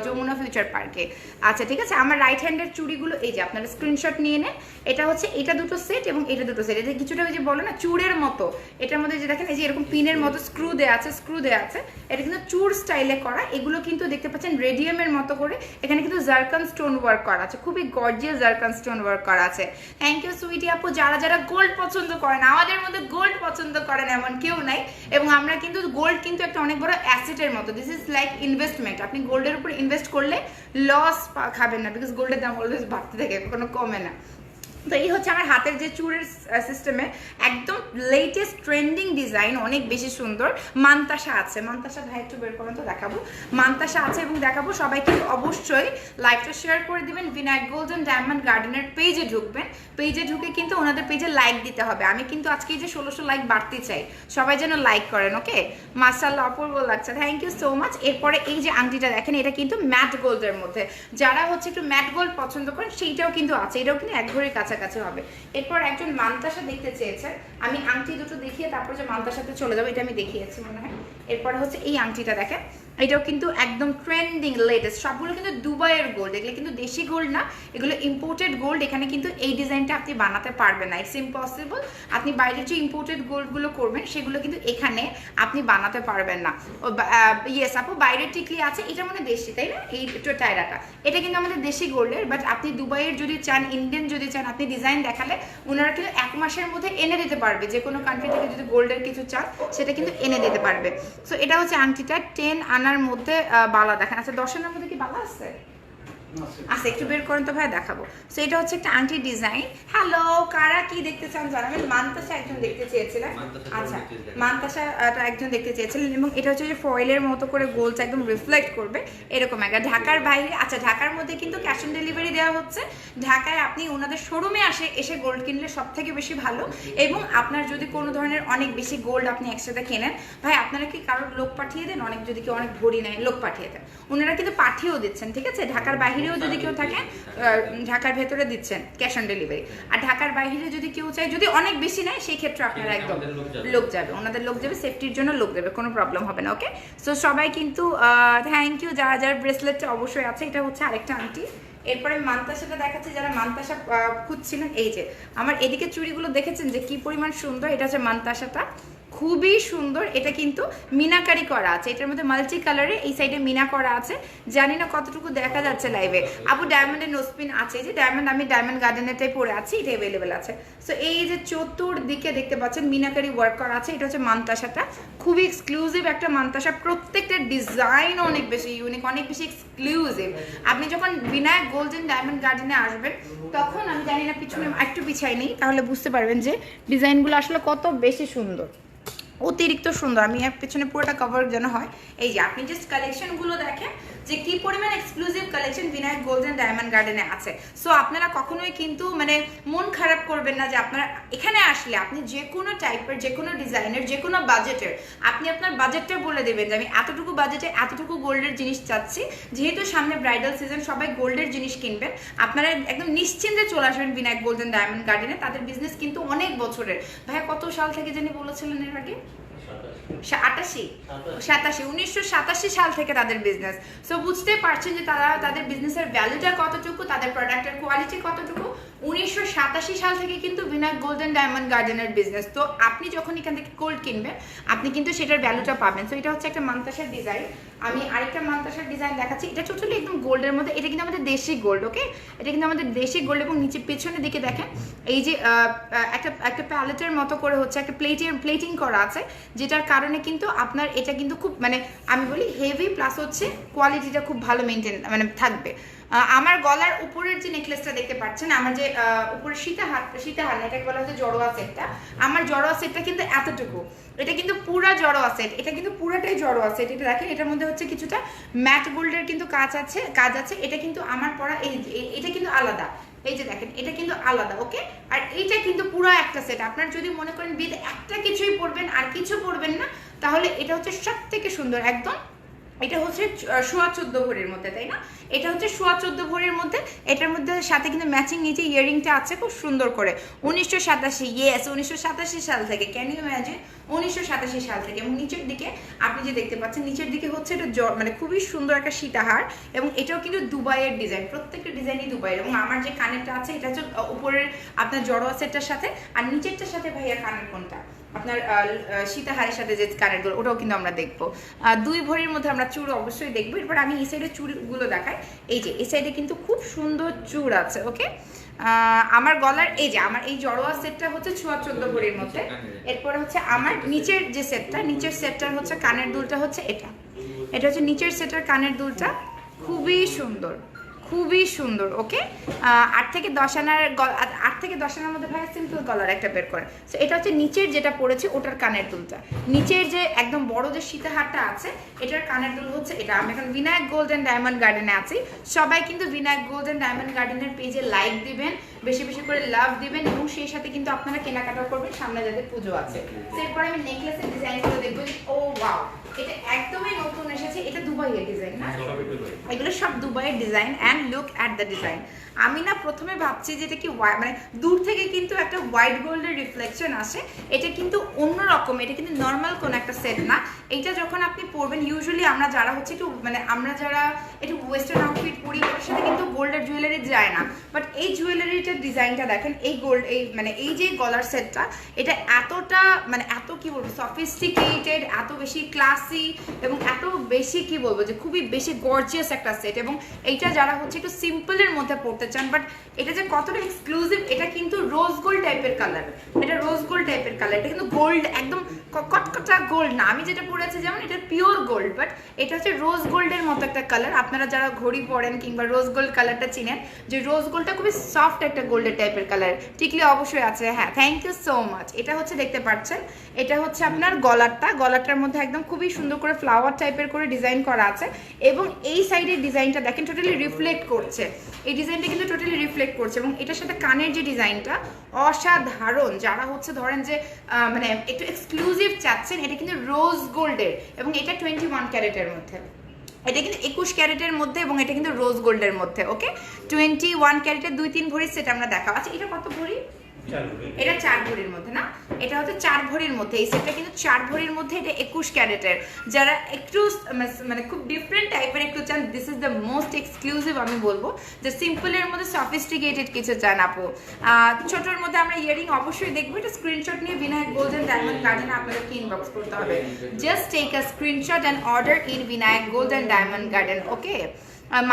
Speaker 1: যমুনা ফিউচার পার্কে। আচ্ছা ঠিক আছে, আমার রাইট হ্যান্ডের চুড়িগুলো এই যে আপনারা স্ক্রিনশট নিয়ে নেন। এটা হচ্ছে এটা দুটো সেট এবং এটা দুটো সেট, এটা কিছুটা ওই যে বলো না চুড়ের মতো, এটার মধ্যে যে দেখেন এই যে এরকম পিনের মতো স্ক্রু দেওয়া আছে, এটা কিন্তু চুড় স্টাইলে করা। এগুলো কিন্তু দেখতে পাচ্ছেন রেডিয়ামের মতো করে, এখানে কিন্তু জারকান স্টোন ওয়ার্ক করা আছে, খুবই গর্জিয়াস জারকান স্টোন ওয়ার্ক করা আছে। থ্যাংক ইউ সুইটি আপু। যারা যারা গোল্ড পছন্দ করেন, আমাদের মধ্যে গোল্ড পছন্দ করেন এমন কেউ নাই, এবং আমরা কিন্তু গোল্ড কিন্তু একটা অনেক বড় অ্যাসেটের মতো, দিস ইজ লাইক ইনভেস্টমেন্ট। আপনি গোল্ডের উপর ইনভেস্ট করলে লস খাবেন না, বিকজ গোল্ডের দাম অলওয়েজ বাড়তে থাকে, কখনো কমে না। তো এই হচ্ছে আমার হাতের যে চুড়ের সিস্টেমে একদম লেটেস্ট ট্রেন্ডিং ডিজাইন, অনেক বেশি সুন্দর। মান্তাসা আছে, মান্তাসা ভাই একটু বের করেন তো, দেখাবো। মান্তাসা আছে এবং দেখাবো। সবাই কিন্তু অবশ্যই লাইভটা শেয়ার করে দিবেন। বিনায়ক গোল্ড এন্ড ডায়মন্ড গার্ডেনের পেজে ঢুকবেন, পেজে ঢুকে কিন্তু ওনাদের পেজে লাইক দিতে হবে। আমি কিন্তু আজকে যে 1600 লাইক বাড়তে চাই, সবাই যেন লাইক করেন, ওকে? মাশাআল্লাহ, অপূর্ব লাগছে, থ্যাংক ইউ সো মাচ। এরপরে এই যে আংটিটা দেখেন, এটা কিন্তু ম্যাট গোল্ডের মধ্যে, যারা হচ্ছে একটু ম্যাট গোল্ড পছন্দ করেন সেইটাও কিন্তু আছে, এটাও কিন্তু এক ঘড়ির কাছাকাছি হবে। এরপর একজন মান্তাসা দেখতে চেয়েছে, আমি আংটি দুটো দেখিয়ে তারপর যে মান্তাসাতে চলে যাবো, এটা আমি দেখিয়েছি মনে হয়। এরপরে হচ্ছে এই আংটিটা দেখেন, এটাও কিন্তু একদম ট্রেন্ডিং লেটেস্ট, সবগুলো কিন্তু দুবাইয়ের গোল্ড, এগুলো কিন্তু দেশি গোল্ড না, এগুলো ইম্পোর্টেড গোল্ড। এখানে কিন্তু এই ডিজাইনটা আপনি বানাতে পারবেন না, ইটস ইম্পসিবল। আপনি বাইরের যে ইম্পোর্টেড গোল্ডগুলো করবেন সেগুলো কিন্তু এখানে আপনি বানাতে পারবেন না। ইয়েস আপু, বাইরের টিকলি আছে, এটা মানে দেশি, তাই না? এই টায়রাটা এটা কিন্তু আমাদের দেশি গোল্ডের, বাট আপনি দুবাইয়ের যদি চান, ইন্ডিয়ান যদি চান, আপনি ডিজাইন দেখালে ওনারা কিন্তু 1 মাসের মধ্যে এনে দিতে পারবে। যে কোনো কান্ট্রি থেকে যদি গোল্ডের কিছু চান সেটা কিন্তু এনে দিতে পারবে। সো এটা হচ্ছে আংটিটা 10 আনার মধ্যে বালা দেখেন। আচ্ছা 10 আনার মধ্যে কি বালা আছে? আচ্ছা একটু বের করেন তো ভাই, দেখাবো। সো এটা হচ্ছে একটা আংটি ডিজাইন। হ্যালো, কারা কি দেখতে চান জানাবেন। মান্তাসা একজন দেখতে চেয়েছিলেন, আচ্ছা মান্তাসাটা একজন দেখতে চেয়েছিলেন, এবং এটা হচ্ছে যে ফয়েলের মতো করে গোলটা একদম রিফ্লেক্ট করবে এরকম একটা। ঢাকার বাইরে, আচ্ছা ঢাকার মধ্যে কিন্তু ক্যাশ অন ডেলিভারি দেওয়া হচ্ছে। ঢাকায় আপনি ওনাদের শোরুমে এসে গোল্ড কিনলে সব থেকে বেশি ভালো। এবং আপনার যদি কোনো ধরনের অনেক বেশি গোল্ড আপনি একসাথে কেনেন, ভাই আপনারা কি কারোর লোক পাঠিয়ে দেন? অনেক যদি কেউ অনেক ভরি নেয়, লোক পাঠিয়ে দেন, ওনারা কিন্তু পাঠিয়েও দিচ্ছেন, ঠিক আছে? ঢাকার বাইরে যদি কেউ থাকে, ঢাকার ভেতরে দিচ্ছেন ক্যাশ অন ডেলিভারি। আর ঢাকার বাইরে যদি কেউ চায়, যদি অনেক বেশি নেয়, সেই ক্ষেত্রে আপনারা একদম লোক যাবে, ওনাদের লোক যাবে, সেফটির জন্য লোক যাবে, কোনো প্রবলেম হবে না, ওকে? সো সবাই কিন্তু থ্যাংক ইউ। যারা যারা ব্রেসলেটটা অবশ্যই আছে। এটা হচ্ছে আরেকটা আংটি। এরপরে মান্তাসাটা দেখাচ্ছি, যারা মান্তাসা খুঁজছিলেন। এই যে আমার এদিকে চুড়িগুলো দেখেছেন যে কি পরিমাণ সুন্দর, এটা হচ্ছে মান্তাসাটা, খুবই সুন্দর। এটা কিন্তু মিনাকারি করা আছে, এটার মধ্যে মাল্টি কালারে এই সাইডে মিনা করা আছে। জানি না কতটুকু দেখা যাচ্ছে লাইভে। আপু ডায়মন্ডের নোসপিন আছে, এই যে ডায়মন্ড, আমি ডায়মন্ড গার্ডেনেরটাই পরে আছি, এটা অ্যাভেলেবেল আছে। সো এই যে চতুর্দিকে দেখতে পাচ্ছেন মিনাকারি ওয়ার্ক করা আছে। এটা হচ্ছে মান্তাসাটা, খুবই এক্সক্লুসিভ একটা মান্তাসা। প্রত্যেকটা ডিজাইন অনেক বেশি ইউনিক, অনেক বেশি এক্সক্লুসিভ। আপনি যখন বিনায়ক গোল্ডেন ডায়মন্ড গার্ডেনে আসবেন, তখন আমি জানি না পিছনে একটু পিছাই নেই, তাহলে বুঝতে পারবেন যে ডিজাইনগুলো আসলে কত বেশি সুন্দর, অতিরিক্ত সুন্দর। আমি এর পেছনে পুরোটা কভার যেন হয়। এই যে আপনি জাস্ট কালেকশনগুলো দেখেন যে কি পরিমাণ exclusive collection Binayak golden diamond গার্ডেনে আছে। সো আপনারা কখনোই কিন্তু মানে মন খারাপ করবেন না যে আপনারা এখানে আসলে আপনি যে কোনো টাইপের, যে কোনো ডিজাইনের, যে কোনো বাজেটের, আপনি আপনার বাজেটটা বলে দেবেন যে আমি এতটুকু বাজেটে এতটুকু গোল্ডের জিনিস চাচ্ছি। যেহেতু সামনে ব্রাইডাল সিজন, সবাই গোল্ডের জিনিস কিনবেন, আপনারা একদম নিশ্চিন্তে চলে আসবেন বিনায়ক গোল্ডেন ডায়মন্ড গার্ডেনে। তাদের বিজনেস কিন্তু অনেক বছরের। ভাইয়া কত সাল থেকে জানি বলেছিলেন এর আগে? 1987 সাল থেকে তাদের বিজনেস। সো বুঝতে পারছেন যে তারা তাদের বিজনেসের ভ্যালুটা কতটুকু, তাদের প্রোডাক্টের কোয়ালিটি কতটুকু। 1987 সাল থেকে কিন্তু বিনায়ক গোল্ডেন ডায়মন্ড গার্ডেনের বিজনেস। তো আপনি যখন এখান থেকে গোল্ড কিনবেন, আপনি কিন্তু সেটার ভ্যালুটা পাবেন। সো এটা হচ্ছে একটা মান্তাসার ডিজাইন। আমি আরেকটা মান্তাসার ডিজাইন দেখাচ্ছি, এটা টোটালি একদম গোল্ডের মধ্যে। এটা কিন্তু আমাদের দেশি গোল্ড, ওকে? এটা কিন্তু আমাদের দেশি গোল্ড। এবং নিচে পেছনের দিকে দেখেন এই যে একটা প্যালেটের মতো করে হচ্ছে একটা প্লেটিং করা আছে, যেটার কারণে কিন্তু আপনার এটা কিন্তু খুব মানে আমি বলি হেভি, প্লাস হচ্ছে কোয়ালিটিটা খুব ভালো মেনটেন মানে থাকবে। আমার গলার উপরের যে নেকলেসটা দেখতে পাচ্ছেন, আমার যে উপরে সীতাহার না, এটাকে বলা হচ্ছে জড়োয়া সেটটা। আমার জড়োয়া সেটটা কিন্তু এতটুকু, এটা কিন্তু পুরা জড়োয়া সেট, এটা কিন্তু পুরাটাই জড়োয়া সেট। এটা দেখেন, এটার মধ্যে হচ্ছে কিছুটা ম্যাট গোল্ডের কিন্তু কাজ আছে। এটা কিন্তু আমার পরা, এটা কিন্তু আলাদা, এই যে দেখেন এটা কিন্তু আলাদা, ওকে। আর এইটা কিন্তু পুরো একটা সেট। আপনার যদি মনে করেন বিয়েতে একটা কিছুই পরবেন আর কিছু পরবেন না, তাহলে এটা হচ্ছে সব থেকে সুন্দর একদম। এটা হচ্ছে 14.5 ভরির মধ্যে, তাই না? এটা হচ্ছে 14.5 ভরির মধ্যে। এটার মধ্যে সাথে কিন্তু ম্যাচিং নিচে ইয়ারিংটা আছে খুব সুন্দর করে। 1987, ইয়েস 1987 সাল থেকে, ক্যান ইউ ইমাজিন, 1987 সাল থেকে। এবং নিচের দিকে আপনি যে দেখতে পাচ্ছেন, নিচের দিকে হচ্ছে এটা মানে খুবই সুন্দর একটা সীতাহার, এবং এটাও কিন্তু দুবাইয়ের ডিজাইন, প্রত্যেকটা ডিজাইনই দুবাইয়ের। এবং আমার যে কানেরটা আছে এটা হচ্ছে উপরের আপনার জড়োয়া সেটটার সাথে, আর নিচেরটার সাথে ভাইয়া কানের কোনটা আপনার সীতাহারের সাথে যে কানেরগুলো, ওটাও কিন্তু আমরা দেখবো। 2 ভরির মধ্যে আমরা চূড় অবশ্যই দেখবো। এরপর আমি এই সাইডে চূড়গুলো দেখাই। এই যে এই সাইডে কিন্তু খুব সুন্দর চূড় আছে, ওকে। আমার গলার এই যে আমার এই জড়োয়া সেটটা হচ্ছে 14 ভরির মধ্যে। এরপরে হচ্ছে আমার নিচের যে সেটটা, নিচের সেটটার হচ্ছে কানের দুলটা হচ্ছে এটা হচ্ছে নিচের সেটের কানের দুলটা, খুবই সুন্দর, খুবই সুন্দর, ওকে। 8 থেকে 10 আনার 8 থেকে 10 আনার মধ্যে ভাই সিম্পল গলার একটা বের করেন। সো এটা হচ্ছে নিচের যেটা পড়েছে ওটার কানের দুলটা, নিচের যে একদম বড় যে সীতাহারটা আছে এটার কানের দুল হচ্ছে এটা। আমি এখন বিনায়ক গোল্ড অ্যান্ড ডায়মন্ড গার্ডেনে আছি। সবাই কিন্তু বিনায়ক গোল্ড অ্যান্ড ডায়মন্ড গার্ডেনের পেজে লাইক দিবেন, বেশি বেশি করে লাভ দিবেন, এবং সেই সাথে কিন্তু আপনারা কেনাকাটা করবেন, সামনে যাদের পুজো আছে। এরপর আমি নেকলেসের ডিজাইনগুলো দেখবো। ও ওয়াও, এটা একদমই নতুন এসেছে, এটা দুবাইয়ের ডিজাইন না? এগুলো সব দুবাইয়ের design. And look at the design. আমি না প্রথমে ভাবছি যে এটা কি মানে দূর থেকে কিন্তু একটা হোয়াইট গোল্ডের রিফ্লেকশন আসে, এটা কিন্তু অন্যরকম, এটা কিন্তু নর্মাল কোন একটা সেট না। এইটা যখন আপনি পরবেন, ইউজুয়ালি আমরা যারা হচ্ছে একটু মানে আমরা যারা একটু ওয়েস্টার্ন আউটফিট পরি, ওটার সাথে কিন্তু গোল্ডের জুয়েলারি যায় না। বাট এই জুয়েলারিটার ডিজাইনটা দেখেন, এই গোল্ড এই মানে এই যে গলার সেটটা, এটা এতটা মানে এত কি বলবো সফিস্টিকেটেড, এত বেশি ক্লাসি, এবং এত বেশি কি বলবো যে খুবই বেশি গর্জিয়াস একটা সেট। এবং এইটা যারা হচ্ছে একটু সিম্পলের মধ্যে পড়তে চান, বাট এটা যে কতটা এক্সক্লুসিভ, এটা কিন্তু রোজ গোল্ড টাইপের কালার, এটা রোজ গোল্ড টাইপের কালার, এটা কিন্তু গোল্ড একদম কটকটা গোল্ড না। আমি যেটা পরেছি যেমন এটা পিওর গোল্ড, বাট এটা হচ্ছে রোজ গোল্ডের মতো একটা কালার। আপনারা যারা ঘড়ি পরেন কিংবা রোজ গোল্ড কালারটা চিনেন, যে রোজ গোল্ডটা খুবই সফট একটা গোল্ডের টাইপের কালার। টিকলি অবশ্যই আছে, হ্যাঁ, থ্যাংক ইউ সো মাচ। এটা হচ্ছে দেখতে পাচ্ছেন, এটা হচ্ছে আপনার গলারটার মধ্যে একদম খুবই সুন্দর করে ফ্লাওয়ার টাইপের করে ডিজাইন করা আছে। এবং এই সাইডের ডিজাইনটা দেখেন টোটালি রিফ্লেক্ট করছে, এই ডিজাইনটা কিন্তু টোটালি রিফ্লেক্ট করছে। এবং এটার সাথে কানের যে ডিজাইনটা অসাধারণ। যারা হচ্ছে ধরেন যে মানে একটু এক্সক্লুসিভ চাচ্ছেন, এটা কিন্তু রোজ গোল্ডের, এবং এটা 21 ক্যারেটের মধ্যে, এটা কিন্তু 21 ক্যারেটের মধ্যে, এবং এটা কিন্তু রোজ গোল্ডের মধ্যে, ওকে। 21 ক্যারেটের 2-3 ভরির সেট আমরা দেখাবো। আচ্ছা, এটা কত ভরি? এটা 4 ভরির মধ্যে না? এটা হচ্ছে 4 ভরির মধ্যে। এই সেটটা কিন্তু 4 ভরির মধ্যে, এটা 21 ক্যারেটের। যারা একটু মানে খুব ডিফারেন্ট টাইপের একটু চান, this is the most exclusive আমি বলবো, যে সিম্পলের মধ্যে সফিস্টিকেটেড কিছু চান আপু। ছোটোর মধ্যে আমরা ইয়ারিং অবশ্যই দেখবো। এটা স্ক্রিনশট নিয়ে বিনায়ক গোল্ড অ্যান্ড ডায়মন্ড গার্ডেনে আপনাদেরকে ইনবক্স করতে হবে। Just take a screenshot and order in Binayak gold and diamond garden, okay.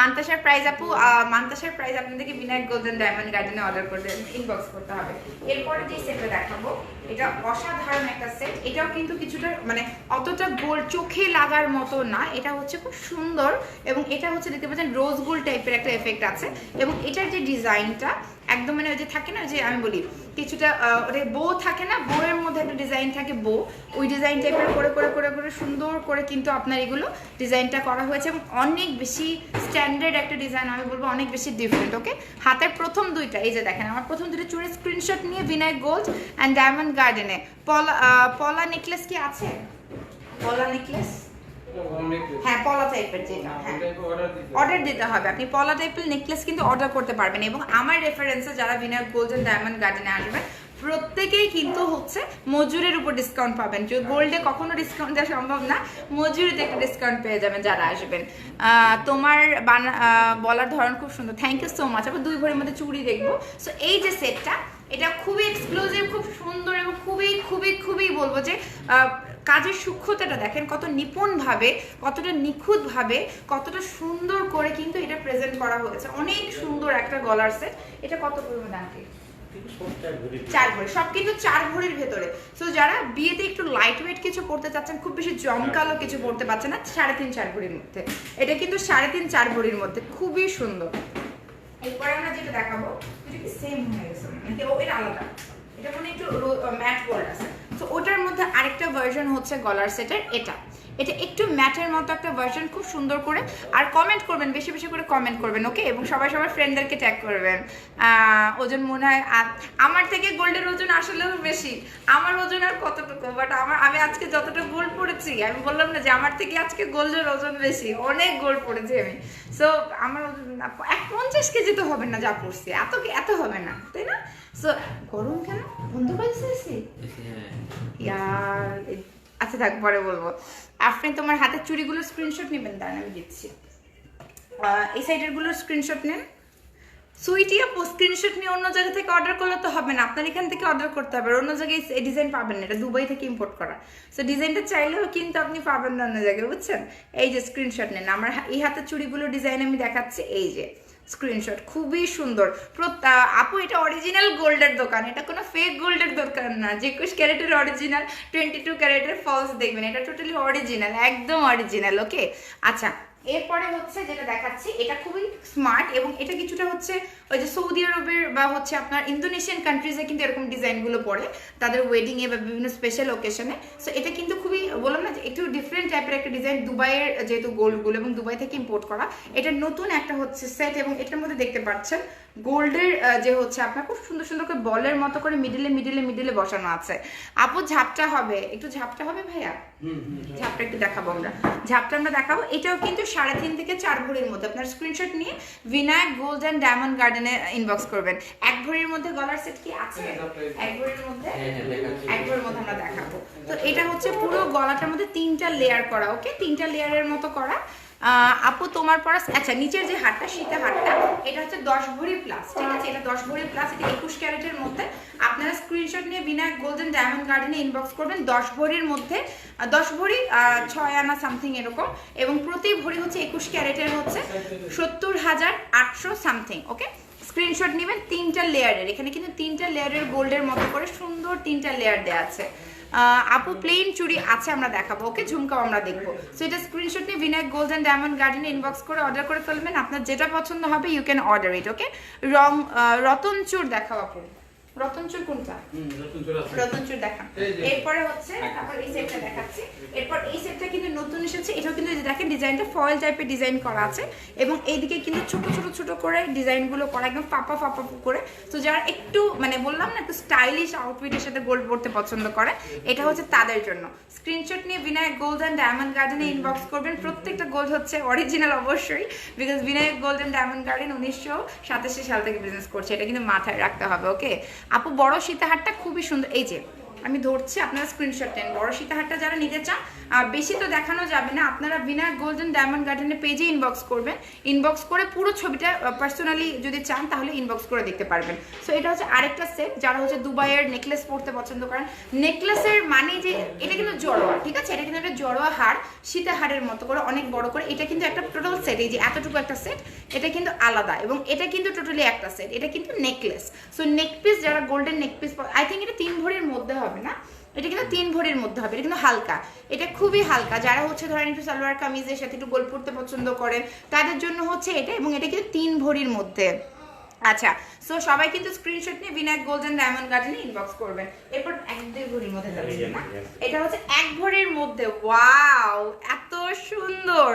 Speaker 1: Mantasar Price আপু, মান্তাসার প্রাইস আপনাদেরকে বিনায়ক গোল্ড অ্যান্ড ডায়মন্ড গার্ডেনে অর্ডার করতে ইনবক্স করতে হবে। এরপরে যে সেটটা দেখাবো, এটা অসাধারণ একটা সেট। এটাও কিন্তু কিছুটা মানে অতটা গোল্ড চোখে লাগার মতো না, এটা হচ্ছে খুব সুন্দর। এবং এটা হচ্ছে দেখতে পাচ্ছেন রোজ গোল্ড টাইপের একটা এফেক্ট আছে। এবং এটার যে ডিজাইনটা একদম মানে ওই যে থাকে না, যে আমি বলি কিছুটা ওটা বো থাকে না, বউয়ের মধ্যে একটা ডিজাইন থাকে বো, ওই ডিজাইন টাইপের করে করে করে করে সুন্দর করে কিন্তু আপনার এগুলো ডিজাইনটা করা হয়েছে। এবং অনেক বেশি স্ট্যান্ডার্ড একটা ডিজাইন, আমি বলবো অনেক বেশি ডিফারেন্ট, ওকে। হাতের প্রথম দুইটা এই যে দেখেন, আমার প্রথম দুটো চুড়ির স্ক্রিনশট নিয়ে বিনায়ক গোল্ড অ্যান্ড ডায়মন্ড গার্ডেনে। পলা নেকলেস কি আছে? পলা নেকলেস, হ্যাঁ পলা টাইপের যেটা, হ্যাঁ অর্ডার দিতে হবে। আপনি পলা টাইপের নেকলেস কিন্তু অর্ডার করতে পারবেন। এবং আমার রেফারেন্সে যারা বিনায়ক গোল্ড অ্যান্ড ডায়মন্ড গার্ডেনে আসবেন, প্রত্যেকেই কিন্তু হচ্ছে মজুরের উপর ডিসকাউন্ট পাবেন। যে গোল্ডে কখনো ডিসকাউন্ট দেওয়া সম্ভব না, মজুরিতে একটা ডিসকাউন্ট পেয়ে যাবেন যারা আসবেন। তোমার বলার ধরন খুব সুন্দর, থ্যাংক ইউ সো মাচ। আবার 2 ভরির মধ্যে চুড়ি দেখবো। সো এই যে সেটটা, এটা খুবই এক্সক্লুসিভ, খুব সুন্দর, এবং খুবই খুবই খুবই বলবো যে কাজের সূক্ষ্মতাটা দেখেন, কত নিপুণভাবে, কতটা নিখুঁতভাবে, কতটা সুন্দর করে কিন্তু এটা প্রেজেন্ট করা হয়েছে। অনেক সুন্দর একটা গলার সেট। এটা কত পরিমাণ দাঁড়িয়ে? 4 ভরি, সব কিন্তু 4 ভরির ভেতরে। সো যারা বিয়েতে একটু লাইট ওয়েট কিছু পড়তে চাচ্ছেন, খুব বেশি জমকালো কিছু পড়তে পারছেন না, 3.5-4 ভরির মধ্যে, এটা কিন্তু 3.5-4 ভরির মধ্যে, খুবই সুন্দর। এরপরে আমরা যেটা দেখাবো, এটা কি সেম হয়ে গেছে, এটা আলাদা, এটা মানে একটু ম্যাট গোল্ড আছে। তো ওটার মধ্যে আরেকটা ভার্সন হচ্ছে গলার সেটের। এটা একটু ম্যাটের মতো একটা ভার্সন, খুব সুন্দর করে। আর কমেন্ট করবেন, বেশি বেশি করে কমেন্ট করবেন, ওকে? এবং সবাই সবার ফ্রেন্ডদেরকে ট্যাগ করবেন। ওজন মনে হয় আমার থেকে গোল্ডের ওজন আসলেও বেশি। আমার ওজন আর কতটুকু, বাট আমি আজকে যতটা গোল্ড পড়েছি, আমি বললাম না যে আমার থেকে আজকে গোল্ডের ওজন বেশি, অনেক গোল্ড পড়েছি আমি। সো আমার ওজন 50 কেজি তো হবে না যা পড়ছি, এত হবে না, তাই না? সো গরম কেন বন্ধ করেছি? ইয়ার আচ্ছা থাক, পরে বলবো। আপনি তোমার হাতের চুড়িগুলোর স্ক্রিনশট নেবেন, দাঁড়ান আমি দিচ্ছি। এই সাইডের গুলোর স্ক্রিনশট নেন। সুইটি আপু স্ক্রিনশট নিয়ে অন্য জায়গা থেকে অর্ডার করলে তো হবে না, আপনার এখান থেকে অর্ডার করতে হবে। অন্য জায়গায় এই ডিজাইন পাবেন না, এটা দুবাই থেকে ইম্পোর্ট করা। সো ডিজাইনটা চাইলেও কিন্তু আপনি পাবেন না অন্য জায়গায়, বুঝছেন? এই যে স্ক্রিনশট নেন। আমার এই হাতের চুড়িগুলোর ডিজাইন আমি দেখাচ্ছি, এই যে স্ক্রিনশট, খুবই সুন্দর। আপু এটা অরিজিনাল গোল্ডের দোকান, এটা কোনো ফেক গোল্ডের দোকান না। 21 ক্যারেটের অরিজিনাল, 22 ক্যারেটের ফলস দেখবেন, এটা টোটালি অরিজিনাল, একদম অরিজিনাল, ওকে? আচ্ছা, এরপরে হচ্ছে যেটা দেখাচ্ছি, এটা খুবই স্মার্ট এবং এটা কিছুটা হচ্ছে ওই যে সৌদি আরবের বা হচ্ছে আপনার ইন্দোনেশিয়ান কান্ট্রিজে কিন্তু এরকম ডিজাইনগুলো পড়ে তাদের ওয়েডিংয়ে বা বিভিন্ন স্পেশাল ওকেশনে। সো এটা কিন্তু খুবই, বললাম না যে একটু ডিফারেন্ট টাইপের একটা ডিজাইন, দুবাইয়ের যেহেতু গোল্ডগুলো এবং দুবাই থেকে ইম্পোর্ট করা। এটা নতুন একটা হচ্ছে সেট এবং এটার মধ্যে দেখতে পাচ্ছেন গোল্ডের যে হচ্ছে আপনার খুব সুন্দর সুন্দর করে বলের মতো করে মিডিলে বসানো আছে। আপু ঝাপটা হবে, একটু ঝাপটা হবে ভাইয়া, ঝাপটা একটু দেখাবো আমরা, ঝাপটা আমরা দেখাবো। এটাও কিন্তু 3.5 থেকে 4 ভরির মধ্যে। আপনার স্ক্রিনশট নিয়ে বিনায়ক গোল্ড অ্যান্ড ডায়মন্ড গার্ডেনে ইনবক্স করবেন। 1 ভরির মধ্যে গলার সেট কি আছে? 1 ভরির মধ্যে, 1 ভরির মধ্যে আমরা দেখাবো। তো এটা হচ্ছে পুরো গলাটার মধ্যে 3টা লেয়ার করা, ওকে? 3টা লেয়ারের মতো করা। আপু তোমার পরা, আচ্ছা নিচের যে হারটা, সীতা হারটা, এটা হচ্ছে 10 ভরি প্লাস, ঠিক আছে? এটা 10 ভরি প্লাস, এটা 21 ক্যারেটের মধ্যে। আপনারা স্ক্রিনশট নিয়ে বিনায়ক গোল্ডেন ডায়মন্ড গার্ডেনে ইনবক্স করবেন। 10 ভরির মধ্যে, 10 ভরি 6 আনা সামথিং এরকম, এবং প্রতি ভরি হচ্ছে 21 ক্যারেটের হচ্ছে 70,800 সামথিং, ওকে? স্ক্রিনশট নেবেন 3টা লেয়ারের, এখানে কিন্তু 3টা লেয়ারের গোল্ডের মতো করে সুন্দর 3টা লেয়ার দেওয়া আছে। আপু প্লেন চুড়ি আছে, আমরা দেখাবো, ওকে? ঝুমকাও আমরা দেখবো। সো এটা স্ক্রিনশট নিয়ে বিনায়ক গোল্ড অ্যান্ড ডায়মন্ড গার্ডেনে ইনবক্স করে অর্ডার করে ফেলবেন। আপনার যেটা পছন্দ হবে ইউ ক্যান অর্ডার ইট, ওকে? রতন চুর দেখাও আপু, রতন চুর কোনটা? রতন চুর দেখান। এরপরে হচ্ছে তারপর এই সেটটা দেখাচ্ছি। এরপর এই সেটটা কিন্তু নতুন এসেছে, এটাও কিন্তু দেখেন ডিজাইনটা ফয়েল টাইপের ডিজাইন করা আছে এবং এইদিকে কিন্তু ছোট করে ডিজাইনগুলো করা, একদম ফাপা করে। তো যারা একটু মানে বললাম না একটু স্টাইলিশ আউটফিটের সাথে গোল্ড পরতে পছন্দ করে, এটা হচ্ছে তাদের জন্য। স্ক্রিনশট নিয়ে বিনায়ক গোল্ড অ্যান্ড ডায়মন্ড গার্ডেনে ইনবক্স করবেন। প্রত্যেকটা গোল্ড হচ্ছে অরিজিনাল অবশ্যই, because Binayak gold and diamond Garden 1987 সাল থেকে বিজনেস করছে, এটা কিন্তু মাথায় রাখতে হবে, ওকে? আপু বড় সীতাহারটা খুবই সুন্দর, এই যে আমি ধরছি, আপনারা স্ক্রিনশট নেন। বড় সীতাহারটা যারা নিতে চান, বেশি তো দেখানো যাবে না, আপনারা বিনায়ক গোল্ডেন ডায়মন্ড গার্ডেনের পেজে ইনবক্স করবেন। ইনবক্স করে পুরো ছবিটা পার্সোনালি যদি চান তাহলে ইনবক্স করে দেখতে পারবেন। সো এটা হচ্ছে আরেকটা সেট, যারা হচ্ছে দুবাইয়ের নেকলেস পরতে পছন্দ করেন। নেকলেসের মানে যে এটা কিন্তু জড়োয়া, ঠিক আছে? এটা কিন্তু একটা জড়োয়া হার, সীতাহারের মতো করে অনেক বড় করে। এটা কিন্তু একটা টোটাল সেট, এই যে এতটুকু একটা সেট, এটা কিন্তু আলাদা এবং এটা কিন্তু টোটালি একটা সেট, এটা কিন্তু নেকলেস। সো নেকপিস যারা গোল্ডেন নেকপিস, আই থিঙ্ক এটা 3 ভরির মধ্যে হবে না, এটা কিন্তু 3 ভরির মধ্যে হবে। এটা কিন্তু হালকা, এটা খুবই হালকা। যারা হচ্ছে ধরেন একটু সালোয়ার কামিজের সাথে একটু গোল্ড পরতে পছন্দ করেন তাদের জন্য হচ্ছে এটা, এবং এটা কিন্তু 3 ভরির মধ্যে। আচ্ছা, সো সবাই কিন্তু স্ক্রিনশট নিয়ে বিনায়ক গোল্ডেন ডায়মন্ড গার্ডেনে ইনবক্স করবেন। এরপর 1-2 ভরির মধ্যে যাবে না, এটা হচ্ছে 1 ভরির মধ্যে। ওয়াও, এত সুন্দর!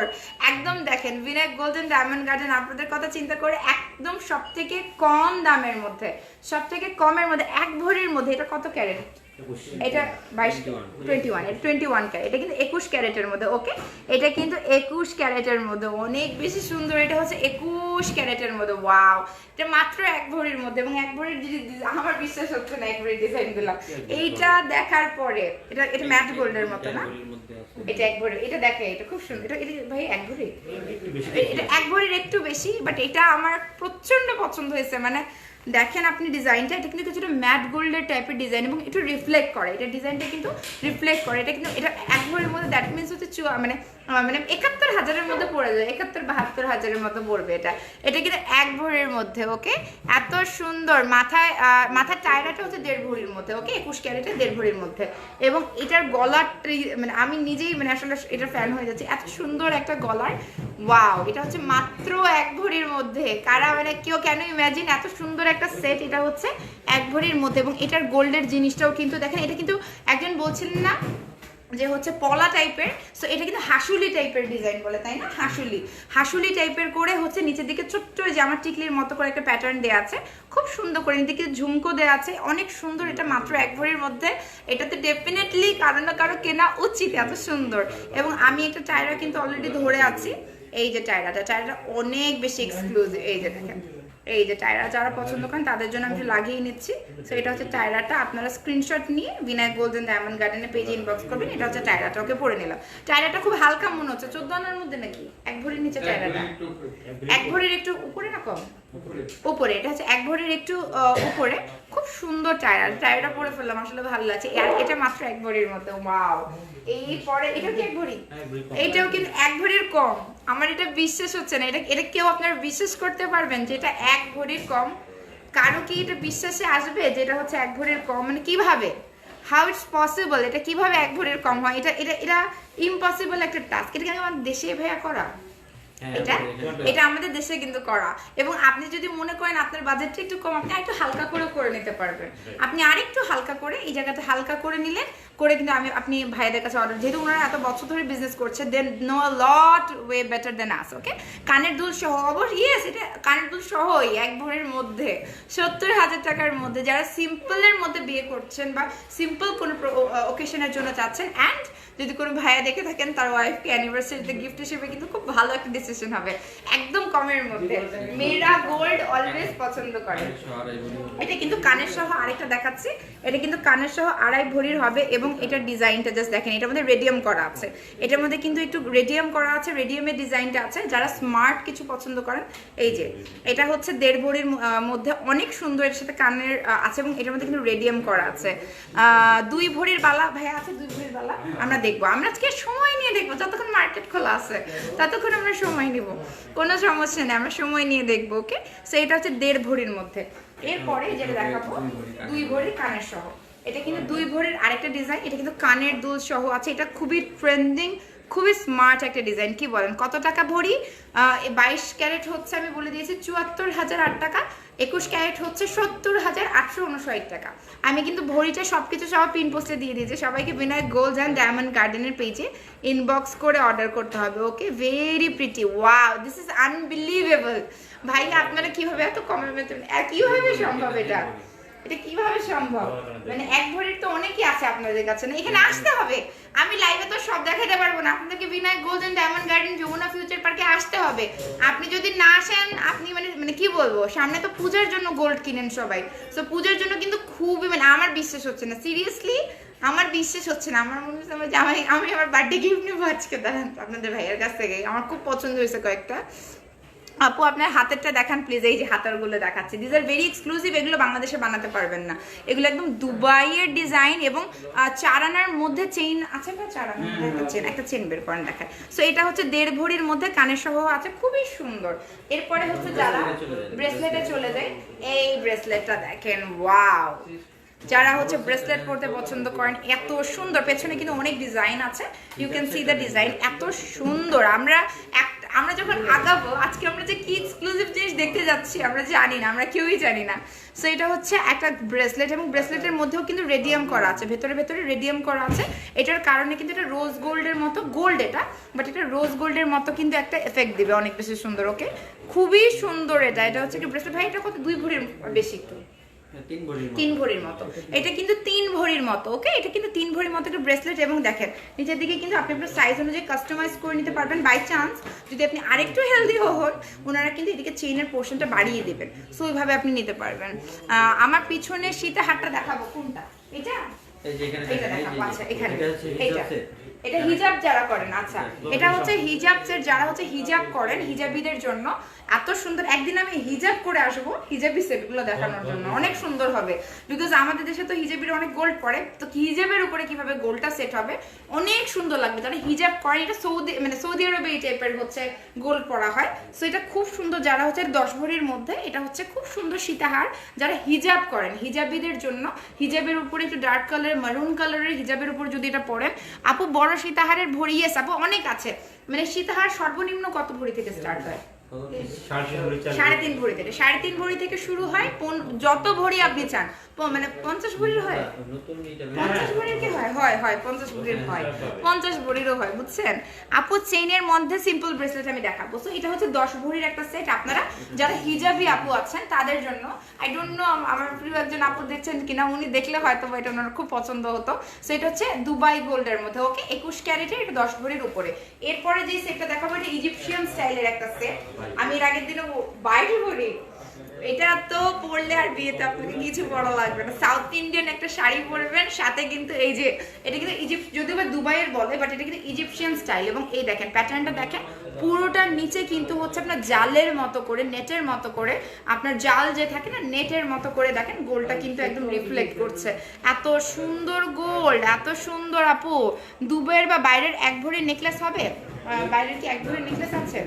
Speaker 1: একদম দেখেন বিনায়ক গোল্ডেন ডায়মন্ড গার্ডেন আপনাদের কথা চিন্তা করে একদম সবথেকে কম দামের মধ্যে, সবথেকে কমের মধ্যে 1 ভরির মধ্যে। এটা কত ক্যারেট? এটা 21 ক্যারেট, এটা কিন্তু 21 ক্যারেটের মধ্যে, ওকে? এটা কিন্তু 21 ক্যারেটের মধ্যে, অনেক বেশি সুন্দর। এটা হচ্ছে 21 ক্যারেটের মধ্যে। ওয়াও, এটা মাত্র 1 ভরির মধ্যে, এবং 1 ভরির আমার বিশ্বাস হচ্ছে না 1 ভরির ডিজাইনগুলো এইটা দেখার পরে। এটা ম্যাট গোল্ডের মতো না, এটা 1 ভরি, এটা দেখে এটা খুব সুন্দর। এটা ভাই 1 ভরি, এটা 1 ভরির একটু বেশি, বাট এটা আমার প্রচন্ড পছন্দ হয়েছে। মানে দেখেন আপনি ডিজাইনটা, এটা কিন্তু কিছুটা ম্যাট গোল্ডের টাইপের ডিজাইন এবং একটু রিফ্লেক্ট করে, এটা ডিজাইনটা কিন্তু রিফ্লেক্ট করে। এটা কিন্তু এটা 1 ভরির মধ্যে, দ্যাট মিনস হচ্ছে মানে 71,000-এর মধ্যে পড়ে যায়, 71-72,000-এর মতো পড়বে এটা। এটা কিন্তু 1 ভরির মধ্যে, ওকে? এত সুন্দর। মাথার টায়রাটা হচ্ছে 1.5 ভরির মধ্যে, ওকে? 21 ক্যারেটে 1.5 ভরির মধ্যে। এবং এটার গলার মানে আমি নিজেই মানে আসলে এটার ফ্যান হয়ে যাচ্ছি, এত সুন্দর একটা গলার। ওয়াও, এটা হচ্ছে মাত্র 1 ভরির মধ্যে। কারা মানে কেউ কেন ইমাজিন এত সুন্দর একটা সেট, এটা হচ্ছে 1 ভরির মধ্যে। এবং এটার গোল্ডের জিনিসটাও কিন্তু দেখেন, এটা কিন্তু একজন বলছিলেন না যে হচ্ছে পলা টাইপের। সো এটা কিন্তু হাসুলি টাইপের ডিজাইন বলে, তাই না? হাসুলি টাইপের করে হচ্ছে নিচের দিকে ছোট্ট জামার টিকলির মতো করে একটা প্যাটার্ন দেওয়া আছে, খুব সুন্দর করে নিচে ঝুমকো দেওয়া আছে, অনেক সুন্দর। এটা মাত্র 1 ভরির মধ্যে। এটাতে ডেফিনেটলি কারো না কারো কেনা উচিত, এত সুন্দর। এবং আমি একটা টায়রা কিন্তু অলরেডি ধরে আছি, এই যে টায়রাটা অনেক বেশি এক্সক্লুসিভ। এই যে দেখেন, এই যে টায়রা যারা পছন্দ করেন তাদের জন্য আমি লাগিয়ে নিচ্ছি। সো এটা হচ্ছে টায়রাটা, আপনারা স্ক্রিনশট নিয়ে বিনায়ক গোল্ডেন ডায়মন্ড গার্ডেনের পেজে ইনবক্স করবেন। এটা হচ্ছে টায়রাটা, ওকে পরে নিলাম। টায়রাটা খুব হালকা মনে হচ্ছে, 14 আনার মধ্যে নাকি? 1 ভরির নিচে টায়রাটা, 1 ভরির একটু উপরে না কম? উপরে। এটা হচ্ছে 1 ভরির একটু উপরে, খুব সুন্দর টায়রাটা পরে ফেললাম, আসলে ভালো লাগছে। আর এটা মাত্র 1 ভরির মধ্যে। ওয়াও! এই পরে এটা কি 1 ভরি? এইটাও কিন্তু 1 ভরির কম। আমার এটা বিশ্বাস হচ্ছে না, এটা কেউ আপনারা বিশ্বাস করতে পারবেন যে এটা 1 ভরির কম? কারো কি এটা বিশ্বাসে আসবে যে এটা হচ্ছে 1 ভরির কম? মানে কিভাবে, হাউ ইটস পসিবল? এটা কিভাবে 1 ভরির কম হয়? এটা ইম্পসিবল একটা টাস্ক। এটা কি আমাদের দেশে ভাইয়া করা? এটা আমাদের দেশে কিন্তু করা। এবং আপনি যদি মনে করেন আপনার বাজেটটা একটু কম, আপনি একটু হালকা করে নিতে পারবেন। আপনি আরেকটু হালকা করে এই জায়গাতে হালকা করে নিলেন, করে কিন্তু আপনি ভাইয়াদের কাছে অর্ডার, যেহেতু ওনারা এত বছর ধরে বিজনেস করছে, দেন নো আ লট ওয়ে বেটার দেন আস। ওকে, কানের দুল সহ, অবশ্যই ইয়েস, এটা কানের দুল সহই 1 ভরির মধ্যে 70,000 টাকার মধ্যে। যারা সিম্পলের মধ্যে বিয়ে করছেন বা সিম্পল কোনো ওকেশনের জন্য চাচ্ছেন, অ্যান্ড যদি কোনো ভাইয়া দেখে থাকেন তার ওয়াইফকে অ্যানিভার্সারিতে গিফট হিসেবে, কিন্তু খুব ভালো একটা ডিসিশন হবে, একদম কমের মধ্যে। মেয়েরা গোল্ড অলওয়েজ পছন্দ করে। এটা কিন্তু কানের সহ আরেকটা দেখাচ্ছি, এটা কিন্তু কানের সহ 2.5 ভরির হবে। এবং এটার ডিজাইনটা জাস্ট দেখেন, এটার মধ্যে রেডিয়াম করা আছে, এটার মধ্যে কিন্তু একটু রেডিয়াম করা আছে, রেডিয়ামের ডিজাইনটা আছে। যারা স্মার্ট কিছু পছন্দ করেন, এই যে এটা হচ্ছে 1.5 ভরির মধ্যে, অনেক সুন্দর। এর সাথে কানের আছে এবং এটার মধ্যে কিন্তু রেডিয়াম করা আছে। 2 ভরির বালা ভাইয়া আছে, 2 ভরির বালা আমরা দেখবো, আমরা আজকে সময় নিয়ে দেখবো, যতক্ষণ মার্কেট খোলা আছে ততক্ষণ আমরা সময় নিব, কোনো সমস্যা নেই, আমরা সময় নিয়ে দেখবো। ওকে, সো এটা হচ্ছে 1.5 ভরির মধ্যে। এরপরে যেটা দেখাবো 2 ভরির কানের সহ, এটা কিন্তু 2 ভরির আরেকটা ডিজাইন। এটা কিন্তু কানের দুল সহ আছে, এটা খুবই ট্রেন্ডিং, খুবই স্মার্ট একটা ডিজাইন। কি বলেন, কত টাকা ভরি? 22 ক্যারেট হচ্ছে, আমি বলে দিয়েছি 74,008 টাকা। 21 ক্যারেট হচ্ছে 70,859 টাকা। আমি কিন্তু ভরিটা সবকিছু সব পিন পোস্টে দিয়ে দিয়েছি। সবাইকে বিনায়ক গোল্ড অ্যান্ড ডায়মন্ড গার্ডেনের পেজে ইনবক্স করে অর্ডার করতে হবে। Okay, very pretty, wow, this is unbelievable. ভাই আপনারা কিভাবে এত কমের মধ্যে, কিভাবে সম্ভব? এটা কিভাবে সম্ভব? মানে 1 ভরির তো অনেকই আছে আপনাদের কাছে, না? এখানে আসতে হবে, আমি লাইভে তো সব দেখাতে পারবো না। আপনাদেরকে Binayak Gold and Diamond Garden Jamuna future পার্কে আসতে হবে। আপনি যদি না আসেন, আপনি মানে কি বলবো, সামনে তো পূজার জন্য গোল্ড কিনেন সবাই, তো পূজার জন্য কিন্তু খুবই, মানে আমার বিশ্বাস হচ্ছে না, সিরিয়াসলি আমার বিশ্বাস হচ্ছে না। আমার মনে হচ্ছে আমি আমার বার্থডে গিফট নেবো আজকে, দাঁড়ান আপনাদের ভাইয়ের কাছ থেকে। আমার খুব পছন্দ হয়েছে কয়েকটা। আপু আপনার হাতেরটা দেখান প্লিজ। এই যে হাতেরগুলো দেখাচ্ছি, দিস আর ভেরি এক্সক্লুসিভ। এগুলো বাংলাদেশে বানাতে পারবেন না, এগুলো একদম দুবাইয়ের ডিজাইন। এবং 4 আনার মধ্যে চেইন আছে, বা 4 আনার মধ্যে একটা চেইন বের করেন দেখায়। সো এটা হচ্ছে 1.5 ভরির মধ্যে, কানের সহ আছে, খুবই সুন্দর। এরপরে হচ্ছে যারা ব্রেসলেটে চলে যায়, এই ব্রেসলেটটা দেখেন, ওয়াও! যারা হচ্ছে ব্রেসলেট পরতে পছন্দ করেন, এত সুন্দর, পেছনে কিন্তু অনেক ডিজাইন আছে, you can see the design, এত সুন্দর। আমরা যখন আগাবো, আজকে আমরা যে কি এক্সক্লুসিভ জিনিস দেখতে যাচ্ছি আমরা জানি না, আমরা কেউই জানি না। সো এটা হচ্ছে একটা ব্রেসলেট, এবং ব্রেসলেটের মধ্যেও কিন্তু রেডিয়াম করা আছে, ভেতরে রেডিয়াম করা আছে। এটার কারণে কিন্তু এটা রোজ গোল্ডের মতো, গোল্ড এটা, বাট এটা রোজ গোল্ডের মতো কিন্তু একটা এফেক্ট দিবে, অনেক বেশি সুন্দর। ওকে, খুবই সুন্দর। এটা হচ্ছে কি ব্রেসলেট ভাই, এটা কত? 2 ভরির বেশি, একটু 3 ভরির মতো। এটা কিন্তু 3 ভরির মতো। ওকে, এটা কিন্তু 3 ভরির মতো একটা ব্রেসলেট। এবং দেখেন নিচের দিকে কিন্তু আপনি আপনার সাইজ অনুযায়ী কাস্টমাইজ করে নিতে পারবেন। বাই চান্স যদি আপনি আরেকটু হেলদি হন, ওনারা কিন্তু এদিকে চেইনের পোর্শনটা বাড়িয়ে দেবেন, সো ওইভাবে আপনি নিতে পারবেন। আমার পিছনে সীতা হারটা দেখাবো, কোনটা? এটা দেখাবো। আচ্ছা, এখানে এটা হিজাব যারা করেন, আচ্ছা এটা হচ্ছে হিজাব সেট, যারা হচ্ছে হিজাব করেন, হিজাবিদের জন্য এত সুন্দর। একদিন আমি হিজাব করে আসবো হিজাবি সেটগুলো দেখানোর জন্য, অনেক সুন্দর হবে। বিকজ আমাদের দেশে তো হিজাবির অনেক গোল্ড পড়ে, তো হিজাবের উপরে কিভাবে গোল্ডটা সেট হবে, অনেক সুন্দর লাগবে। যারা হিজাব করেন, এটা সৌদি আরবে এই টাইপের হচ্ছে গোল্ড পরা হয়, সো এটা খুব সুন্দর। যারা হচ্ছে 10 ভরির মধ্যে, এটা হচ্ছে খুব সুন্দর সীতাহার। যারা হিজাব করেন, হিজাবিদের জন্য, হিজাবের উপরে একটু ডার্ক কালার, মারুন কালারের হিজাবের উপর যদি এটা পরেন, আপু বড় সীতাহারের ভরি, ইয়েস আপু অনেক আছে। মানে সীতাহার সর্বনিম্ন কত ভরি থেকে স্টার্ট হয়? 3.5 ভরি থেকে 3.5 ভরি থেকে শুরু হয়, যত ভরি আপনি চান, মানে 50 ভরির হয়, 50 ভরির কি হয়, হয় হয় 50 ভরির হয়, 50 ভরিরও হয়, বুঝছেন আপু। চেইনের মধ্যে সিম্পল ব্রেসলেট আমি দেখাবো। সো এটা হচ্ছে 10 ভরির একটা সেট, আপনারা যারা হিজাবি আপু আছেন তাদের জন্য। আই ডোন্ট নো আমার প্রিয় একজন আপু দেখছেন কিনা, উনি দেখলে হয়তো এটা ওনার খুব পছন্দ হতো। সো এটা হচ্ছে দুবাই গোল্ডের মধ্যে, ওকে 21 ক্যারেটের, এটা 10 ভরির উপরে। এরপরে যে সেটটা দেখাবো এটা ইজিপশিয়ান স্টাইলের একটা সেট। আমি এর আগের দিনে 22 ভরি, এটা তো পরলে আর বিয়েতে আপনাকে কিছু বড় লাগবে না। সাউথ ইন্ডিয়ান একটা শাড়ি পরবেন, সাথে কিন্তু এই যে এটা কিন্তু ইজিপ্ট, যদিও বা দুবাইয়ের বলে, বাট এটা কিন্তু ইজিপশিয়ান স্টাইল। এবং এই দেখেন প্যাটার্নটা দেখেন, পুরোটার নিচে কিন্তু হচ্ছে আপনার জালের মতো করে, নেটের মতো করে, আপনার জাল যে থাকে না নেটের মতো করে, দেখেন গোল্ডটা কিন্তু একদম রিফ্লেক্ট করছে। এত সুন্দর গোল্ড, এত সুন্দর আপু। দুবাইয়ের বা বাইরের 1 ভরির নেকলেস হবে? বাইরের কি 1 ভরির নেকলেস আছে?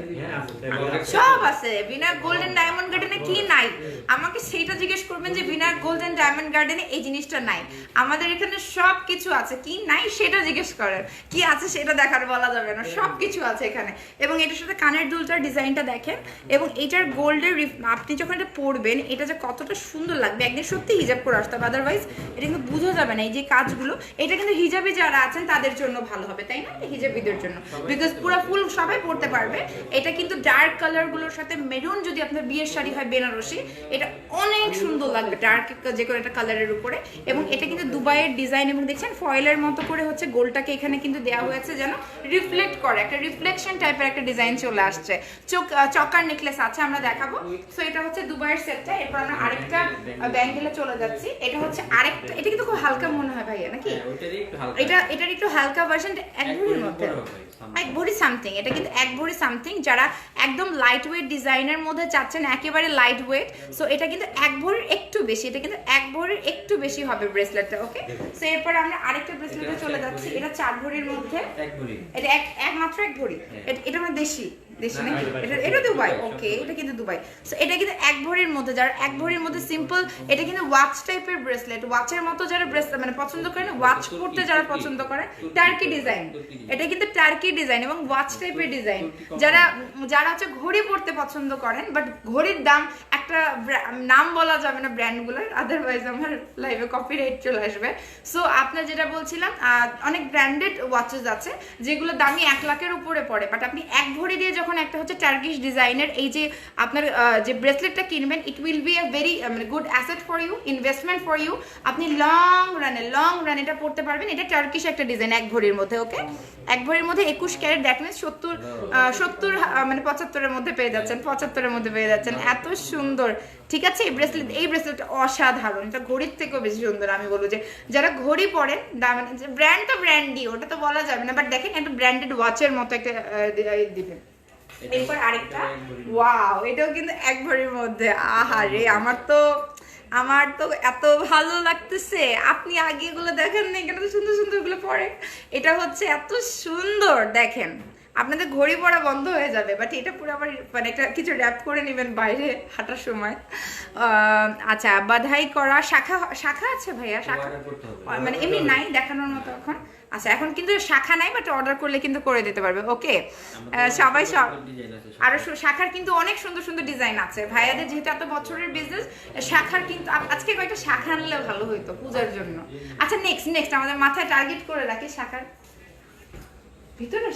Speaker 1: সব আছে। ভিনার গোল্ডেন ডায়মন্ড গার্ডেনে কি নাই আমাকে সেইটা জিজ্ঞেস করবেন, যে ভিনার গোল্ডেন ডায়মন্ড গার্ডেনে এই জিনিসটা নাই। আমাদের এখানে সব কিছু আছে, কি নাই সেটা জিজ্ঞেস করেন, কি আছে সেটা দেখার বলা যাবে না, সব কিছু আছে এখানে। এবং এটার সাথে কানের দুলটার ডিজাইনটা দেখেন, এবং এটার গোল্ডের আপনি যখন এটা পরবেন এটা যে কতটা সুন্দর লাগবে, একদিন সত্যি হিজাব করে আসতে হবে, আদারওয়াইজ এটা কিন্তু বোঝা যাবে না। এই যে কাজগুলো, এটা কিন্তু হিজাবি যারা আছেন তাদের জন্য ভালো হবে, তাই না? হিজাবিদের জন্য, বিকজ পুরো ফুল সবাই পরতে পারবে। এটা কিন্তু ডার্ক কালারগুলোর সাথে মেরুন, যদি আপনার বিয়ের শাড়ি হয় বেনারসি, এটা অনেক সুন্দর লাগবে ডার্ক যে কোনো একটা কালারের উপরে। এবং এটা কিন্তু দুবাইয়ের ডিজাইন, এবং দেখছেন ফয়েলের মতো করে হচ্ছে গোলটাকে এখানে কিন্তু দেওয়া হয়েছে যেন রিফ্লেক্ট করে, একটা রিফ্লেকশন টাইপের একটা ডিজাইন চলে আসছে। চকার নেকলেস আছে, আমরা দেখাবো। সো এটা হচ্ছে দুবাইয়ের সেটটা। এরপর আমরা আরেকটা ব্যাঙ্গেলে চলে যাচ্ছি। এটা হচ্ছে আরেকটা, এটা কিন্তু খুব হালকা মনে হয় ভাইয়া নাকি? এটার একটু হালকা ভার্সন, 1 ভরির মধ্যে, 1 ভরি সামথিং। এটা কিন্তু 1 ভরি সামথিং। যারা একদম লাইট ওয়েট ডিজাইনের মধ্যে চাচ্ছেন, একেবারে লাইট ওয়েট, সো এটা কিন্তু 1 ভরির একটু বেশি, এটা কিন্তু 1 ভরির একটু বেশি হবে ব্রেসলেটটা, ওকে। সো এরপর আমরা আরেকটা ব্রেসলেটে চলে যাচ্ছি। এটা 4 ভরির মধ্যে, এটা মাত্র 1 ভরি। এটা মানে দেশি নাকি? এটা দুবাই, ওকে, এটা কিন্তু দুবাই। সো এটা কিন্তু 1 ভরির মধ্যে, যারা 1 ভরির মধ্যে সিম্পল, এটা কিন্তু ওয়াচ টাইপের ব্রেসলেট, ওয়াচের মতো যারা ব্রেসলেট মানে পছন্দ করেন, ওয়াচ পরতে যারা পছন্দ করে, টার্কি ডিজাইন, এটা কিন্তু টার্কি ডিজাইন এবং ওয়াচ টাইপের ডিজাইন। যারা হচ্ছে ঘড়ি পরতে পছন্দ করেন, বাট ঘড়ির দাম, একটা নাম বলা যাবে না ব্র্যান্ডগুলোর, আদারওয়াইজ আমার লাইভে কপিরাইট চলে আসবে। সো আপনার যেটা বলছিলাম, অনেক ব্র্যান্ডেড ওয়াচেস আছে যেগুলো দামি 1 লাখের উপরে পড়ে, বাট আপনি 1 ভরি দিয়ে যখন একটা হচ্ছে টার্কিশ ডিজাইনের এই যে আপনার যে ব্রেসলেটটা কিনবেন, it will be a very good asset for you, investment for you. আপনি লং রান এটা পড়তে পারবেন। এটা টার্কিশ একটা ডিজাইন 1 ভরির মধ্যে, ওকে। 1 ভরির মধ্যে 21 ক্যারেট, দ্যাট মিনস 70 মানে 75-এর মধ্যে পেয়ে যাচ্ছেন, 75-এর মধ্যে পেয়ে যাচ্ছেন। এত সুন্দর, ঠিক আছে। এই ব্রেসলেট অসাধারণ, এটা ঘড়ির থেকেও বেশি সুন্দর। আমি বলবো যে যারা ঘড়ি পরেন, ব্র্যান্ড তো ব্র্যান্ডই, ওটা তো বলা যাবে না, বাট দেখেন একটা ব্র্যান্ডেড ওয়াচের মতো একটা দিবেন। এরপর আরেকটা, ওয়াও, এটাও কিন্তু 1 ভরির মধ্যে। আহারে, আমার তো এত ভালো লাগতেছে। আপনি আগে এগুলো দেখেন না, এখানে তো সুন্দর সুন্দর গুলো পরে। এটা হচ্ছে এত সুন্দর, দেখেন আপনাদের ঘড়ি পরা বন্ধ হয়ে যাবে, বাট এটা পুরো আবার মানে একটা কিছু র্যাপ করে নেবেন বাইরে হাঁটার সময়। আচ্ছা, বাধাই করা শাখা আছে ভাইয়া? শাখা মানে এমনি নাই দেখানোর মতো এখন। আচ্ছা, এখন কিন্তু শাখা নাই, বাট অর্ডার করলে কিন্তু করে দিতে পারবে, ওকে। সবাই সব আরো শাখার কিন্তু অনেক সুন্দর সুন্দর ডিজাইন আছে ভাইয়াদের, যেহেতু এত বছরের বিজনেস। শাখার কিন্তু আজকে কয়েকটা শাখা আনলে ভালো হইতো পূজার জন্য। আচ্ছা, নেক্সট আমাদের মাথায় টার্গেট করে রাখি শাখার ভিতরে।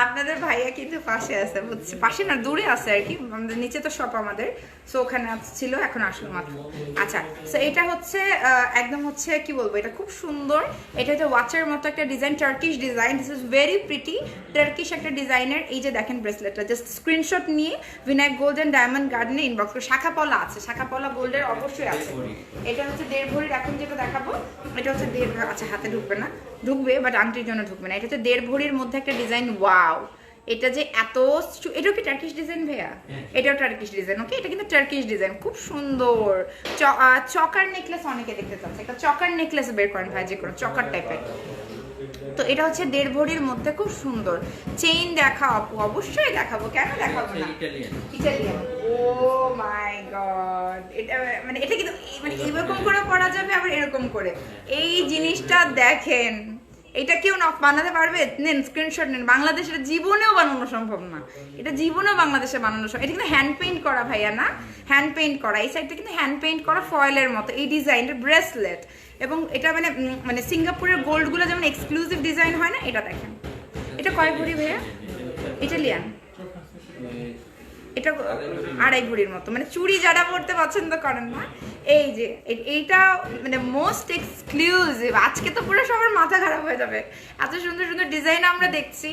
Speaker 1: আপনাদের ভাইয়া কিন্তু পাশে আছে, বুঝছি, পাশে না দূরে আছে আর কি, আমাদের নিচে তো সব আমাদের। সো ওখানে ছিল, এখন আসলো মাত্র। আচ্ছা, সো এটা হচ্ছে একদম হচ্ছে কি বলবো, এটা খুব সুন্দর। এটা হচ্ছে ওয়াচের মতো একটা design, Turkish design. This is very pretty, Turkish একটা ডিজাইনের। এই যে দেখেন ব্রেসলেটটা, জাস্ট স্ক্রিনশট নিয়ে ভিনায়ক গোল্ডেন ডায়মন্ড গার্ডেনে ইনবক্স করে। শাখা পলা আছে, শাখা পলা গোল্ডের অবশ্যই আছে। এটা হচ্ছে 1.5 ভরির, এখন যেটা দেখাবো এটা হচ্ছে 1.5। আচ্ছা, হাতে ঢুকবে না, ঢুকবে বাট আংটির জন্য ঢুকবে না। এটা হচ্ছে 1.5 ভরির মধ্যে একটা ডিজাইন। ওয়াও, এটা যে এটাও কি টার্কিশ ডিজাইন ভাইয়া? এটাও টার্কিশ ডিজাইন, ওকে। এটা কিন্তু টার্কিশ ডিজাইন, খুব সুন্দর। চকার নেকলেস অনেকে দেখতে চাচ্ছে, একটা চকার নেকলেস বের করেন ভাই, যে কোনো চকার টাইপের। তো এটা হচ্ছে 1.5 ভরির মধ্যে, খুব সুন্দর। চেইন দেখাও আপু? অবশ্যই দেখাবো, কেন দেখাবো না। ইটালিয়ান, ও মাই গড। এটা মানে এটা কিন্তু মানে এরকম করে পরা যাবে, আবার এরকম করে। এই জিনিসটা দেখেন, এটা কেউ বানাতে পারবে? নেন স্ক্রিনশট নেন। বাংলাদেশের জীবনেও বানানো সম্ভব না, এটা জীবনেও বাংলাদেশে বানানো সম্ভব। এটা কিন্তু হ্যান্ড পেইন্ট করা ভাইয়া, না হ্যান্ড পেইন্ট করা। এই সাইডটা কিন্তু হ্যান্ড পেইন্ট করা ফয়েলের মতো এই ডিজাইনের ব্রেসলেট, এবং এটা মানে সিঙ্গাপুরের গোল্ডগুলো যেমন এক্সক্লুসিভ ডিজাইন হয় না, এটা দেখেন। এটা কয় ভরি ভাইয়া? ইটালিয়ান, এটা 2.5 ভরির মতো। মানে চুড়ি যারা পড়তে পছন্দ করেন না, এই যে এইটা মানে মোস্ট এক্সক্লুসিভ। আজকে তো পুরো সবার মাথা খারাপ হয়ে যাবে, এত সুন্দর সুন্দর ডিজাইন আমরা দেখছি,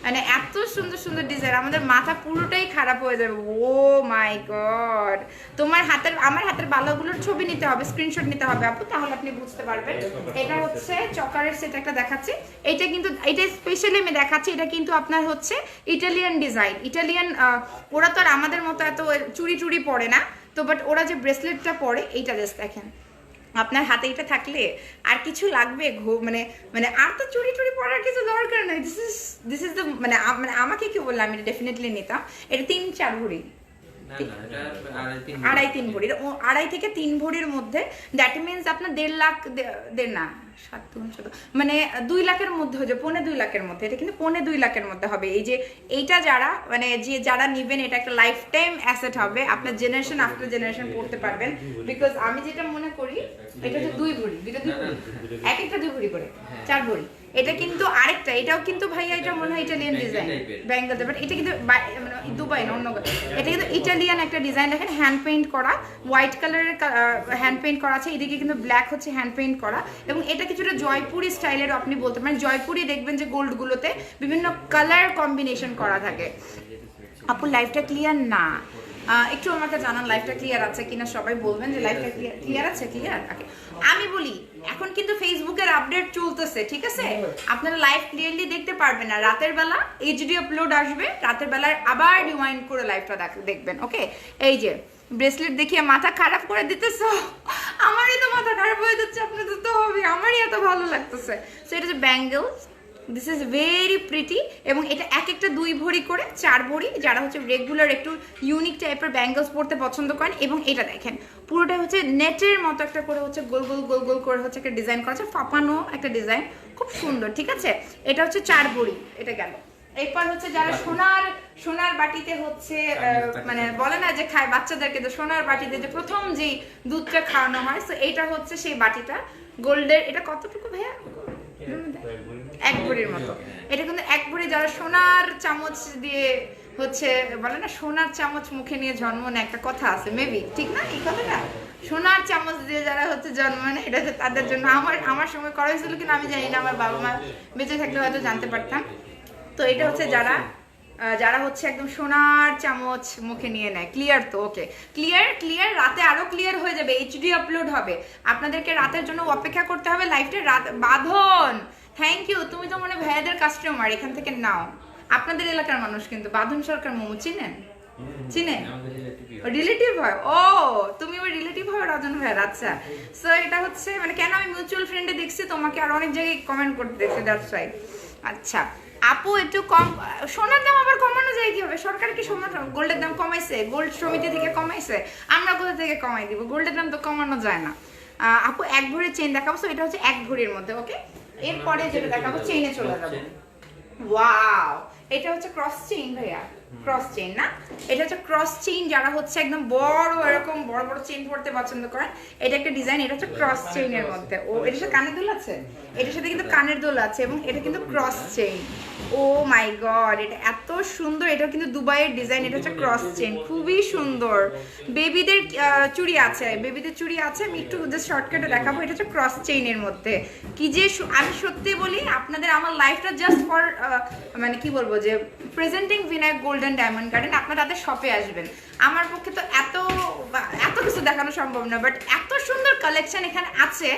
Speaker 1: মানে এত সুন্দর সুন্দর ডিজাইন, আমাদের মাথা পুরোটাই খারাপ হয়ে যাবে। ও মাই গড, তোমার হাতের আমার হাতের বালাগুলোর ছবি নিতে হবে, স্ক্রিনশট নিতে হবে আপু, তাহলে আপনি বুঝতে পারবেন। এটা হচ্ছে চকারের সেট একটা দেখাচ্ছি, এটা কিন্তু এটা স্পেশালি আমি দেখাচ্ছি, এটা কিন্তু আপনার হচ্ছে ইটালিয়ান ডিজাইন। ইটালিয়ান ওরা তো আর আমাদের মতো এত চুরি চুরি পরে না তো, বাট ওরা যে ব্রেসলেটটা পরে এইটা জাস্ট দেখেন, আপনার হাতে এটা থাকলে আর কিছু লাগবে? মানে মানে আর তো চুরি টুরি পরার কিছু দরকার নাই। দিস ইজ দ্য মানে আমাকে কি বললাম, আমি ডেফিনেটলি নিতাম। এটা 3-4 ভরি, 2.5-3 ভরি, 2.5 থেকে 3 ভরির মধ্যে। দ্যাট মিনস আপনার 1.5 লাখ, না 7 মানে 2 লাখের মধ্যে হয়ে যাবে, 2.25 লাখের মধ্যে। এটা কিন্তু 2.25 লাখের মধ্যে হবে। এই যে এইটা যারা মানে যারা নিবেন, এটা একটা লাইফ টাইম অ্যাসেট হবে, আপনার জেনারেশন আফটার জেনারেশন পড়তে পারবেন। বিকজ আমি যেটা মনে করি, এটা হচ্ছে 2 ভরি, এক একটা 2 ভরি করে 4 ভরি। এটা কিন্তু আরেকটা, এটাও কিন্তু ভাইয়া এটা মনে হয় ইটালিয়ান ডিজাইন, বেঙ্গলতে, বাট এটা কিন্তু মানে দুবাই না, অন্য এটা কিন্তু ইটালিয়ান একটা ডিজাইন। দেখেন হ্যান্ড পেইন্ট করা, হোয়াইট কালারের হ্যান্ড পেইন্ট করা আছে, এদিকে কিন্তু ব্ল্যাক হচ্ছে হ্যান্ড পেইন্ট করা, এবং এটা কিছুটা জয়পুরি স্টাইলের আপনি বলতে পারেন। জয়পুরি দেখবেন যে গোল্ডগুলোতে বিভিন্ন কালার কম্বিনেশন করা থাকে। আপু লাইফটা ক্লিয়ার না, একটু আমাকে জানান লাইফটা ক্লিয়ার আছে কিনা, সবাই বলবেন যে লাইফটা ক্লিয়ার আছে। Clear okay. আমি বলি এখন কিন্তু ফেসবুকের আপডেট চলতেছে, ঠিক আছে? আপনারা লাইভ ক্লিয়ারলি দেখতে পারবেন না, রাতের বেলা এইচডি আপলোড আসবে, রাতের বেলায় আবার রিওয়াইন্ড করে লাইভটা দেখবেন, ওকে? এই যে ব্রেসলেট দেখিয়ে মাথা খারাপ করে দিতেছ, আমারই তো মাথা খারাপ হয়ে যাচ্ছে, আপনাদের তো হবে, আমারই এত ভালো লাগতেছে। সো এটা হচ্ছে bangles, this is very pretty, এবং এটা এক একটা 2 ভরি করে 4 ভরি, যারা হচ্ছে রেগুলার একটু ইউনিক টাইপের ব্যাঙ্গলস পরতে পছন্দ করেন। এবং এটা দেখেন পুরোটা হচ্ছে নেটের মতো একটা করে হচ্ছে গোল গোল গোল গোল করে হচ্ছে একটা ডিজাইন করা আছে, ফাঁপানো একটা ডিজাইন, খুব সুন্দর, ঠিক আছে? এটা হচ্ছে 4 ভরি, এটা গেল। এরপর হচ্ছে যারা সোনার বাটিতে হচ্ছে মানে বলে না যে খায় বাচ্চাদেরকে, যে সোনার বাটিতে যে প্রথম যেই দুধটা খাওয়ানো হয়, তো এইটা হচ্ছে সেই বাটিটা গোল্ডের। এটা কতটুকু ভাইয়া? 1 ভরির মতো। এটা কিন্তু 1 ভরি, যারা সোনার চামচ দিয়ে হচ্ছে বলে না, সোনার চামচ মুখে নিয়ে জন্ম নেয়, একটা কথা আছে, মেবি ঠিক না এই কথাটা? সোনার চামচ দিয়ে যারা হচ্ছে জন্ম নেয়, এটা হচ্ছে তাদের জন্য। আমার সময় করা হয়েছিল কিনা আমি জানি না, আমার বাবা মা বেঁচে থাকলে হয়তো জানতে পারতাম। তো এটা হচ্ছে যারা হচ্ছে একদম সোনার চামচ মুখে নিয়ে নেয়। ক্লিয়ার তো? ওকে, ক্লিয়ার। রাতে আরো ক্লিয়ার হয়ে যাবে, এইচডি আপলোড হবে, আপনাদেরকে রাতের জন্য অপেক্ষা করতে হবে। লাইভটা রাত বাঁধন, থ্যাংক ইউ, তুমি তো মনে ভাইয়াদের কাস্টমার, এখান থেকে নাও। আপনাদের এলাকার মানুষ কিন্তু বাঁধন সরকার মোমো চিনেন? রিলেটিভ হয়? ও তুমি ওই রিলেটিভ হয় রাজন ভাইয়ার, আচ্ছা। সো এটা হচ্ছে মানে কেন আমি মিউচুয়াল ফ্রেন্ডে দেখছি তোমাকে, আর অনেক জায়গায় কমেন্ট করতে দেখছি, দ্যাটস রাইট। আচ্ছা আপু একটু কম, সোনার দাম আবার কমানো যায় কিভাবে? সরকার কি গোল্ডের দাম কমাইছে? গোল্ড সমিতি থেকে কমাইছে, আমরা কোথা থেকে কমাই দিব? গোল্ডের দাম তো কমানো যায় না। আপু 1 ভরির চেইন দেখাবো, তো এটা হচ্ছে 1 ভরির মধ্যে, ওকে? এরপরে যেটা দেখাবো চেইনে চলে যাবো। ওয়াও, এটা হচ্ছে ক্রস চেইন ভাইয়া, ক্রস চেইন না, এটা হচ্ছে ক্রস চেইন। যারা হচ্ছে একদম বড় এরকম বড় বড় চেইন পড়তে পছন্দ করেন, এটা একটা ডিজাইন। এটা হচ্ছে ক্রস চেইনের মধ্যে, ও এটার সাথে কানের দুল আছে, এটার সাথে কিন্তু কানের দুল আছে, এবং এটা কিন্তু ক্রস চেইন। ও মাই গড, এটা এত সুন্দর, এটা কিন্তু দুবাইয়ের ডিজাইন। এটা হচ্ছে ক্রস চেইন, খুবই সুন্দর। বেবিদের চুড়ি আছে, আমি একটু জাস্ট শর্টকাটে দেখাবো। এটা হচ্ছে ক্রস চেইনের মধ্যে। কি যে আমি সত্যি বলি আপনাদের, আমার লাইফটা জাস্ট ফর মানে কি বলবো, যে presenting Vinayak golden diamond garden, আপনারা তাদের শপে আসবেন। আমার পক্ষে তো এত কিছু দেখানো সম্ভব না, বাট এত সুন্দর কালেকশন এখানে আছে।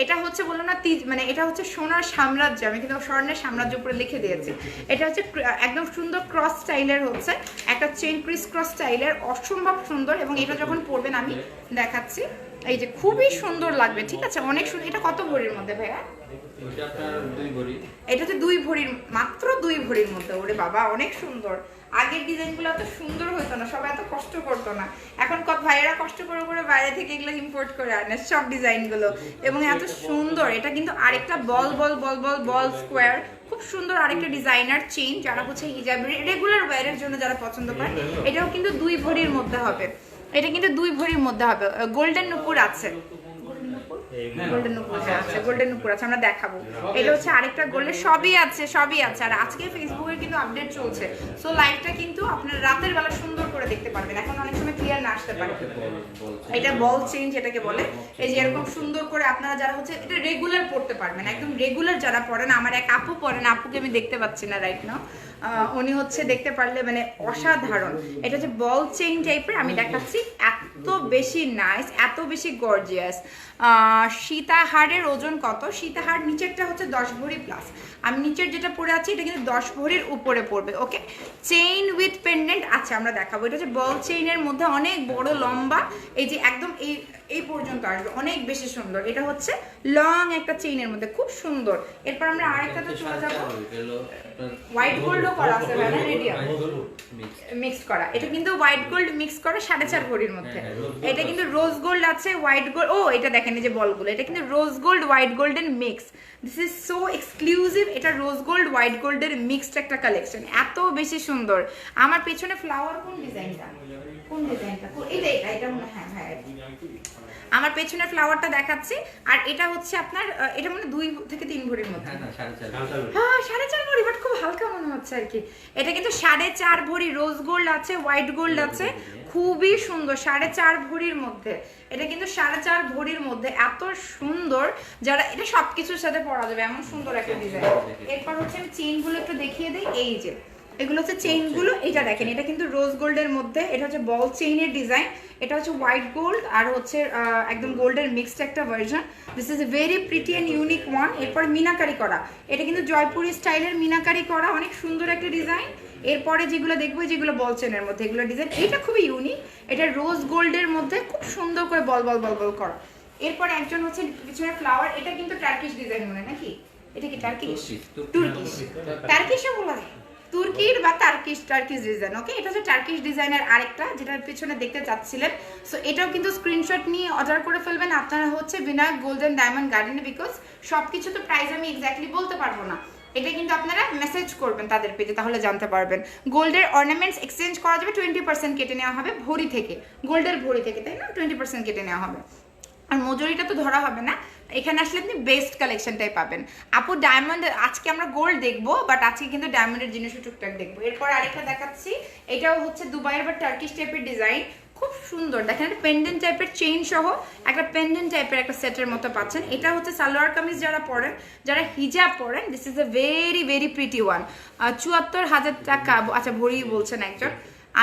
Speaker 1: এটা হচ্ছে বললাম না, মানে এটা হচ্ছে সোনার সাম্রাজ্য, আমি কিন্তু স্বর্ণের সাম্রাজ্য উপরে লিখে দিয়েছি। এটা হচ্ছে একদম সুন্দর ক্রস স্টাইলের হচ্ছে একটা চেইন, ক্রিস ক্রস স্টাইলের, অসম্ভব সুন্দর। এবং এটা যখন পরবেন আমি দেখাচ্ছি, এই যে খুবই সুন্দর লাগবে, ঠিক আছে? অনেক সুন্দর। এটা কত ভরির মধ্যে ভাইয়া? এটা হচ্ছে 2 ভরির, মাত্র 2 ভরির মধ্যে। ওরে বাবা, অনেক সুন্দর। আগের ডিজাইনগুলো এত সুন্দর হতো না, সবাই এত কষ্ট করতো না। এখন কত ভাইয়েরা কষ্ট করে করে বাইরে থেকে এগুলো ইম্পোর্ট করে আনে সব ডিজাইনগুলো, এবং এত সুন্দর। এটা কিন্তু আরেকটা বল বল বল বল বল স্কোয়ার, খুব সুন্দর আরেকটা ডিজাইনার চেইন, যারা হচ্ছে হিজাব রেগুলার ওয়্যারের জন্য যারা পছন্দ করে। এটাও কিন্তু 2 ভরির মধ্যে হবে, এটা কিন্তু 2 ভরির মধ্যে হবে। গোল্ডেন নুপুর আছে, গোল্ডেন নুপুর আছে, গোল্ডেন নুপুর আছে, আমরা দেখাবো। এটা হচ্ছে আরেকটা গোল্ডেন, সবই আছে সবই আছে। আর আজকে ফেসবুকে কিন্তু আপডেট চলছে, সো লাইভটা কিন্তু আপনারা রাতের বেলা সুন্দর করে দেখতে পারবেন, এখন অনেক সময় ক্লিয়ার না আসতে পারে। এটা বল চেইন যেটাকে বলে, এই যে এরকম সুন্দর করে আপনারা যারা হচ্ছে এটা রেগুলার পড়তে পারবেন, একদম রেগুলার যারা পড়েন। আমার এক আপু পড়েন, আপুকে আমি দেখতে পাচ্ছি না রাইট নাও, উনি হচ্ছে দেখতে পারলে মানে অসাধারণ। এটা হচ্ছে বল চেইন টাইপের, আমি দেখাচ্ছি, এত বেশি নাইস, এত বেশি গর্জিয়াস। সীতাহারের ওজন কত? সীতাহার নিচেরটা হচ্ছে 10 ভরি প্লাস, আমি নিচের যেটা পরে আছি এটা কিন্তু 10 ভরির উপরে পড়বে। ওকে, চেইন উইথ পেন্ডেন্ট আছে, আমরা দেখাবো। এটা হচ্ছে বল চেইনের মধ্যে অনেক বড় লম্বা, এই যে একদম এই পর্যন্ত আসবে, অনেক বেশি সুন্দর। এটা হচ্ছে লং একটা চেইনের মধ্যে, খুব সুন্দর। এরপর আমরা আরেকটাতে চলে যাবো, হোয়াইট গোল্ডও করা আছে, রেডিয়াম মিক্সড করা। এটা কিন্তু হোয়াইট গোল্ড মিক্স করা 4.5 ভরির মধ্যে। এটা কিন্তু রোজ গোল্ড আছে, হোয়াইট গোল্ড, ও এটা দেখেন এই যে বলগুলো, এটা কিন্তু rose gold white golden mix. This is so exclusive. এটা রোজ গোল্ড হোয়াইট গোল্ডের মিক্সড একটা কালেকশন, এত বেশি সুন্দর। আমার পেছনে ফ্লাওয়ার কোন ডিজাইনটা, কোন ডিজাইনটা, এটা মনে হয়, হ্যাঁ আমার পেছনে ফ্লাওয়ারটা দেখাচ্ছি। আর এটা হচ্ছে আপনার, এটা মানে 2 থেকে 3 ভরির মধ্যে, হ্যাঁ 4.5 ভরি, বাট খুব হালকা মনে হচ্ছে আর কি। এটা কিন্তু 4.5 ভরি, রোজ গোল্ড আছে, হোয়াইট গোল্ড আছে, খুবই সুন্দর। 4.5 ভরির মধ্যে, এটা কিন্তু 4.5 ভরির মধ্যে, এত সুন্দর। যারা এটা সবকিছুর সাথে পরা যাবে, এমন সুন্দর একটা ডিজাইন। এরপর হচ্ছে আমি চেইনগুলো একটু দেখিয়ে দিই, এই যে এগুলো হচ্ছে চেইনগুলো। এটা দেখেন, এটা কিন্তু রোজ গোল্ডের মধ্যে, এটা হচ্ছে বল চেইনের ডিজাইন। এটা হচ্ছে হোয়াইট গোল্ড আর হচ্ছে একদম গোল্ডের মিক্সড একটা version. This is a very pretty and unique one. এরপর মিনাকারি করা, এটা কিন্তু জয়পুরি স্টাইলের মিনাকারি করা, অনেক সুন্দর একটা ডিজাইন। এরপরে যেগুলো দেখবো, যেগুলো বল চেনের মধ্যে এগুলো ডিজাইন, এটা খুবই ইউনিক। এটা রোজ গোল্ডের মধ্যে খুব সুন্দর করে বল বল বল বল করা। এরপর একজন হচ্ছে পিছনে ফ্লাওয়ার, এটা কিন্তু টার্কিশ ডিজাইন মনে নাকি, এটা কি টার্কিশ, তুর্কিশ, টার্কিশও বলা হয়, তুর্কির বা টার্কিশ ডিজাইন। ওকে, এটা হচ্ছে টার্কিশ ডিজাইনের আরেকটা, যেটার পিছনে দেখতে চাচ্ছিলেন। সো এটাও কিন্তু স্ক্রিনশট নিয়ে অর্ডার করে ফেলবেন আপনারা হচ্ছে বিনায়ক গোল্ডেন ডায়মন্ড গার্ডেনে, বিকজ সবকিছু তো প্রাইস আমি এক্স্যাক্টলি বলতে পারবো না। এটা কিন্তু আপনারা মেসেজ করবেন তাদের পেজে, তাহলে জানতে পারবেন। গোল্ডের অর্নামেন্টস এক্সচেঞ্জ করা যাবে, 20% কেটে নেওয়া হবে ভরি থেকে, গোল্ডের ভরি থেকে, তাই না? 20% কেটে নেওয়া হবে, আর মজুরিটা তো ধরা হবে না। এখানে আসলে আপনি বেস্ট কালেকশনটাই পাবেন। আপু ডায়মন্ড, আজকে আমরা গোল্ড দেখবো, বাট আজকে কিন্তু ডায়মন্ডের জিনিসও টুকটাক দেখবো। এরপর আরেকটা দেখাচ্ছি, এটাও হচ্ছে দুবাইয়ের বা টার্কিশ টাইপের ডিজাইন, খুব সুন্দর। দেখেন একটা পেন্ডেন্ট টাইপের চেইন সহ একটা পেন্ডেন্ট টাইপের একটা সেটের মতো পাচ্ছেন। এটা হচ্ছে সালোয়ার কামিজ যারা পরেন, যারা হিজাব পরেন, this is a very very pretty one. 74,000 টাকা, আচ্ছা ভরি বলছেন একজন।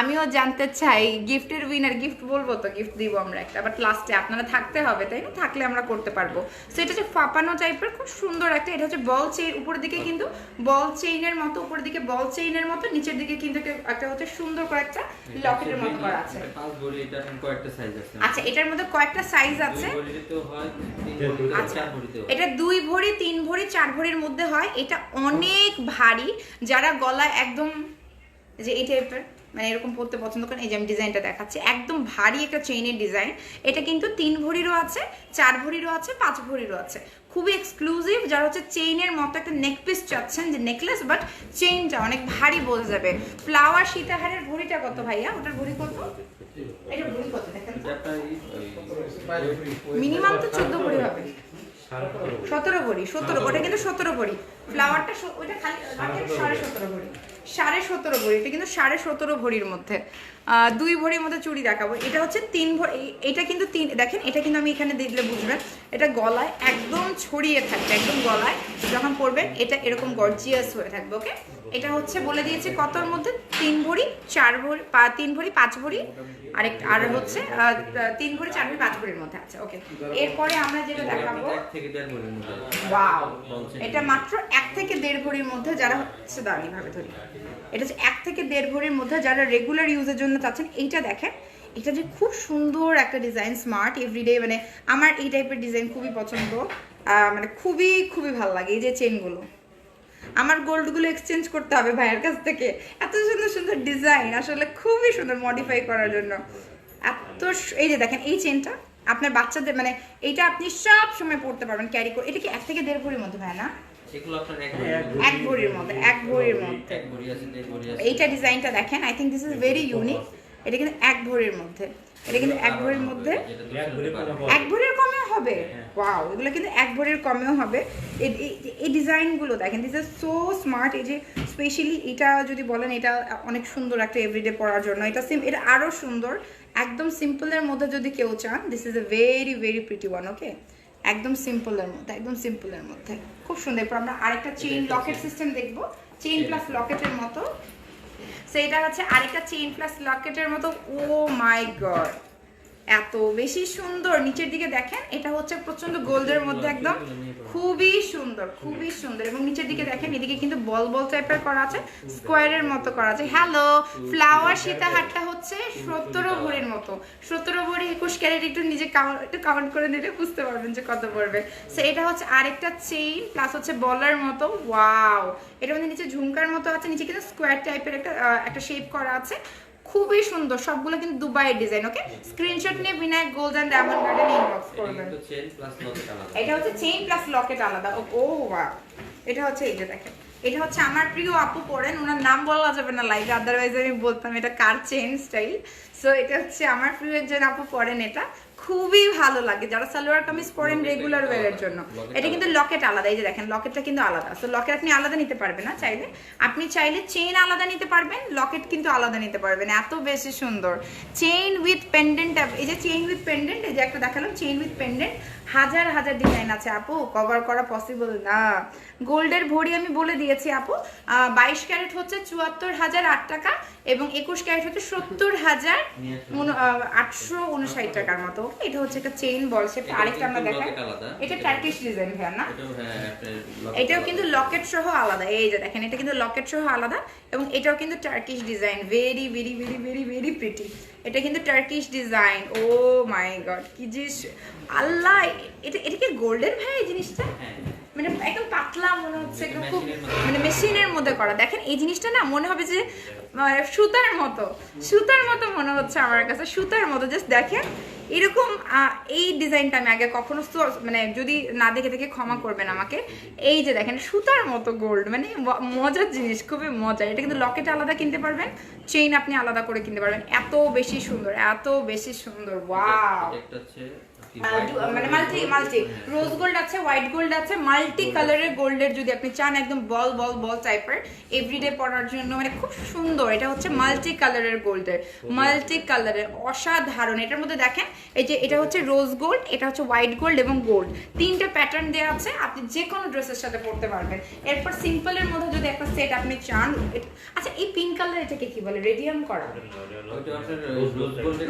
Speaker 1: আমিও জানতে চাই গিফটের উইনার, গিফট বলবো তো, গিফট দিব আমরা একটা, বাট লাস্টে আপনারা থাকতে হবে, তাই না? থাকলে আমরা করতে পারবো। সো এটা হচ্ছে ফাপানো টাইপের, খুব সুন্দর একটা। এটা হচ্ছে বল চেইন, উপরের দিকে কিন্তু বল চেইনের মতো, উপরের দিকে বল চেইনের মতো, নিচের দিকে কিন্তু একটা হচ্ছে সুন্দর করে একটা লকেটের মতো করা আছে। আচ্ছা, এটার মধ্যে কয়েকটা সাইজ আছে। আচ্ছা, এটা 2 ভরি, 3 ভরি, 4 ভরির মধ্যে হয়। এটা অনেক ভারী, যারা গলায় একদম যে এই টাইপের মানে এরকম পড়তে পছন্দ করেন, এই যে আমি ডিজাইনটা দেখাচ্ছি, একদম ভারী একটা চেইনের ডিজাইন। এটা কিন্তু 3 ভরিরও আছে, 4 ভরিরও আছে, 5 ভরিরও আছে, খুবই এক্সক্লুসিভ। যারা হচ্ছে চেইনের মতো একটা নেক পিস চাচ্ছেন, যে নেকলেস বাট চেইনটা অনেক ভারী বোঝা যাবে। ফ্লাওয়ার সীতাহারের ভরিটা কত ভাইয়া? ওটার ভরি কত? এটা ভরি কত দেখেন, মিনিমাম তো 14 ভরি হবে, 17 ভরি, 17, ওটা কিন্তু 17 ভরি। ফ্লাওয়ারটা ওইটা খালি 17.5 ভরি, 17.5 ভরি। এটা কিন্তু 17.5 ভরির মধ্যে 2 ভরির মধ্যে চুড়ি দেখাবো। এটা হচ্ছে 3 ভরি, এটা কিন্তু 3, দেখেন এটা কিন্তু আমি এখানে দেখলে বুঝবেন, এটা গলায় একদম ছড়িয়ে থাকবে, একদম গলায় যখন পরবেন এটা এরকম গর্জিয়াস হয়ে থাকবে। ওকে, এটা হচ্ছে বলে দিয়েছে কতর মধ্যে, 3 ভরি, 4 ভরি, 3 ভরি, 5 ভরি, আর হচ্ছে 3 ভরি, 4 ভরি, 5 ভরির মধ্যে আছে। ওকে, এরপরে আমরা যেটা দেখাবো, ওয়াও, এটা মাত্র 1 থেকে 1.5 ভরির মধ্যে, যারা হচ্ছে দাঁড়িয়ে ভাবে ধরি, এটা হচ্ছে 1 থেকে 1.5 ভরির মধ্যে, যারা রেগুলার ইউজের জন্য চাচ্ছেন। এইটা দেখেন, এটা যে খুব সুন্দর একটা ডিজাইন, স্মার্ট এভরিডে, মানে আমার এই টাইপের ডিজাইন খুবই পছন্দ, মানে খুবই খুবই ভালো লাগে। এই যে চেনগুলো, আমার গোল্ডগুলো এক্সচেঞ্জ করতে হবে ভাইয়ের কাছ থেকে। এত সুন্দর সুন্দর ডিজাইন, আসলে খুবই সুন্দর মডিফাই করার জন্য। এই যে দেখেন এই চেনটা আপনার বাচ্চাদের মানে এইটা আপনি সব সময় পড়তে পারবেন, ক্যারি করে। এটা কি 1 থেকে 1.5 ভরির মধ্যে ভাই না?
Speaker 2: এগুলো আপনার
Speaker 1: এক ভরির মধ্যে, এক ভরির মধ্যে। এইটা ডিজাইনটা দেখেন, I think this is very unique. এটা কিন্তু 1 ভরির মধ্যে, এটা কিন্তু 1 ভরির মধ্যে, 1 ভরির কমেও হবে। ওয়াও, এগুলো কিন্তু 1 ভরির কমেও হবে। এই ডিজাইনগুলো দেখেন, দিস ইজ সো স্মার্ট। এই যে স্পেশালি এটা যদি বলেন, এটা অনেক সুন্দর একটা এভরিডে পরার জন্য। এটা আরও সুন্দর, একদম সিম্পলের মধ্যে যদি কেউ চান, this is a very very pretty one. Okay, একদম সিম্পলের মধ্যে, একদম সিম্পলের মধ্যে খুব সুন্দর। এরপর আমরা আরেকটা চেইন লকেট সিস্টেম দেখবো, চেইন প্লাস লকেটের মতো। সেইটা হচ্ছে আরেকটা চেইন প্লাস লকেটের মতো। ও মাই গড, এত বেশি সুন্দর। নিচের দিকে দেখেন, এটা হচ্ছে প্রচন্ড গোল্ডের মধ্যে, একদম খুবই সুন্দর, খুবই সুন্দর। এবং নিচের দিকে দেখেন, এদিকে কিন্তু বল বল টাইপের করা আছে, স্কোয়ারের মতো করা আছে। হ্যালো, ফ্লাওয়ার সীতাহারটা হচ্ছে 17 ভরির মতো, 17 ভরি 21 ক্যারেট। একটু নিজে একটু কাউন্ট করে নিলে বুঝতে পারবেন যে কত পড়বে। সো এটা হচ্ছে আরেকটা চেইন প্লাস হচ্ছে বলার মতো। ওয়াও, এটা মানে নিচে ঝুমকার মতো আছে, নিচে কিন্তু স্কোয়ার টাইপের একটা শেপ করা আছে, খুবই সুন্দর। সবগুলো কিন্তু দুবাইয়ের ডিজাইন। ওকে, স্ক্রিনশট নিয়ে Binayak Gold and Diamond Garden inbox করবেন। এটা হচ্ছে চেইন প্লাস লকেট আলাদা। ও ওয়াও, এটা হচ্ছে এই যে দেখেন, এটা হচ্ছে আমার প্রিয় আপু পরেন, ওনার নাম বলা যাবে না লাইভে, আদারওয়াইজ আমি বলতাম এটা কার চেইন স্টাইল। সো এটা হচ্ছে আমার প্রিয় একজন আপু পরেন, এটা খুবই ভালো লাগে যারা সালোয়ার কামিজ পরেন রেগুলার ওয়্যারের জন্য। এটা কিন্তু লকেট আলাদা, এই যে দেখেন লকেটটা কিন্তু আলাদা। সো লকেট আপনি আলাদা নিতে পারবেন না চাইলে, আপনি চাইলে চেইন আলাদা নিতে পারবেন, লকেট কিন্তু আলাদা নিতে পারবেন। এত বেশি সুন্দর চেইন উইথ পেন্ডেন্ট। এই যে চেইন উইথ পেন্ডেন্ট, এই যে একটা দেখালাম চেইন উইথ পেন্ডেন্ট, হাজার হাজার ডিজাইন আছে আপু, কভার করা পসিবল না। গোল্ডের ভরি আমি বলে দিয়েছি আপু, 22 ক্যারেট হচ্ছে 74,008 টাকা এবং 21 ক্যারেট হচ্ছে 70,859 টাকার মতো। এটা হচ্ছে একটা চেইন বল শেপ। আরেকটা আমরা দেখাই, এটা টার্কিশ ডিজাইন ভাই না, এটাও কিন্তু লকেট সহ আলাদা। এই যে দেখেন, এটা কিন্তু লকেট সহ আলাদা এবং এটাও কিন্তু Turkish design, very very very very very pretty. এটা কিন্তু টার্কিশ ডিজাইন। ও মাই গড, কি যে আল্লাহ, এটা কি গোল্ডের ভাই এই জিনিসটা? মানে একদম পাতলা মনে হচ্ছে, একদম খুব মানে মেশিনের মধ্যে করা। দেখেন এই জিনিসটা না মনে হবে যে সুতার মতো, সুতার মতো মনে হচ্ছে আমার কাছে, সুতার মতো। জাস্ট দেখেন এরকম এই ডিজাইনটা আমি আগে কখনো মানে যদি না দেখে দেখে ক্ষমা করবেন আমাকে। এই যে দেখেন সুতার মতো গোল্ড, মানে মজার জিনিস, খুবই মজার। এটা কিন্তু লকেট আলাদা কিনতে পারবেন, চেইন আপনি আলাদা করে কিনতে পারবেন। এত বেশি সুন্দর, এত বেশি সুন্দর। ওয়াও, মানে মাল্টি মাল্টি রোজ গোল্ড আছে, হোয়াইট গোল্ড আছে, মাল্টি কালারের গোল্ডের যদি আপনি চান, একদম বল বল বল টাইপের এভরিডে পরার জন্য, মানে খুব সুন্দর। এটা হচ্ছে মাল্টি কালারের গোল্ডের, মাল্টি কালারের অসাধারণ। এটার মধ্যে দেখেন, এই যে এটা হচ্ছে রোজ গোল্ড, এটা হচ্ছে হোয়াইট গোল্ড এবং গোল্ড, 3টা প্যাটার্ন দেওয়া আছে, আপনি যে কোনো ড্রেসের সাথে পরতে পারবেন। এরপর সিম্পলের মধ্যে যদি একটা সেট আপনি চান, আচ্ছা এই পিঙ্ক কালার এটাকে কি বলে, রেডিয়াম করা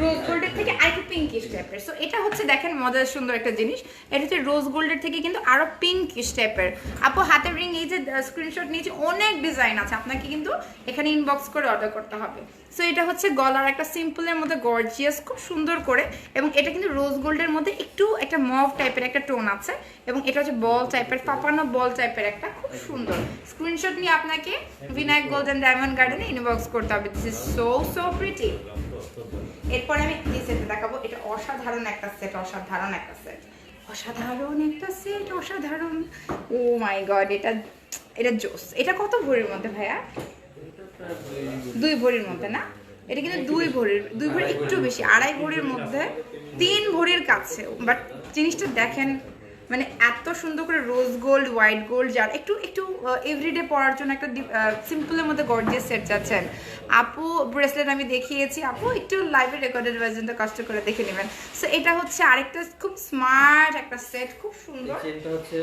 Speaker 1: রোজ গোল্ডের থেকে আরেকটু পিঙ্কিশ টাইপের। সো এটা হচ্ছে দেখেন মজার সুন্দর একটা জিনিস, এটা হচ্ছে রোজ গোল্ডের থেকে কিন্তু আরো পিঙ্কিশ টাইপের। আপু হাতের রিং, এই যে স্ক্রিনশট নিয়েছি, অনেক ডিজাইন আছে, আপনাকে কিন্তু এখানে ইনবক্স করে অর্ডার করতে হবে। সো এটা হচ্ছে গলার একটা সিম্পলের মধ্যে গর্জিয়াস, খুব সুন্দর করে। এবং এটা কিন্তু রোজ গোল্ডের মধ্যে একটু একটা মভ টাইপের একটা টোন আছে এবং এটা হচ্ছে বল টাইপের, পাপানো বল টাইপের একটা, খুব সুন্দর। স্ক্রিনশট নিয়ে আপনাকে বিনায়ক গোল্ড এন্ড ডায়মন্ড গার্ডেনে ইনবক্স করতে হবে। This is so so pretty. এরপরে আমি এই সেটটা দেখাবো, এটা অসাধারণ একটা সেট, অসাধারণ একটা সেট, অসাধারণ একটা সেট, অসাধারণ। ও মাই গড, এটা জোস। এটা কত ভরির মধ্যে ভাইয়া? 2 ভরির মধ্যে না, এটা কিন্তু 2 ভরির, 2 ভরি একটু বেশি, 2.5 ভরির মধ্যে, 3 ভরির কাছে। বাট জিনিসটা দেখেন, মানে এত সুন্দর করে রোজ গোল্ড, হোয়াইট গোল্ড, যার একটু একটু এভরিডে পরার জন্য একটা সিম্পলের মধ্যে গর্জিয়াস সেট চাচ্ছেন আপু। ব্রেসলেট আমি দেখিয়েছি আপু, একটু লাইভে রেকর্ডেড ভার্সনটা কষ্ট করে দেখে নেবেন। সো এটা হচ্ছে আরেকটা খুব স্মার্ট একটা সেট, খুব সুন্দর।
Speaker 2: চেনটা হচ্ছে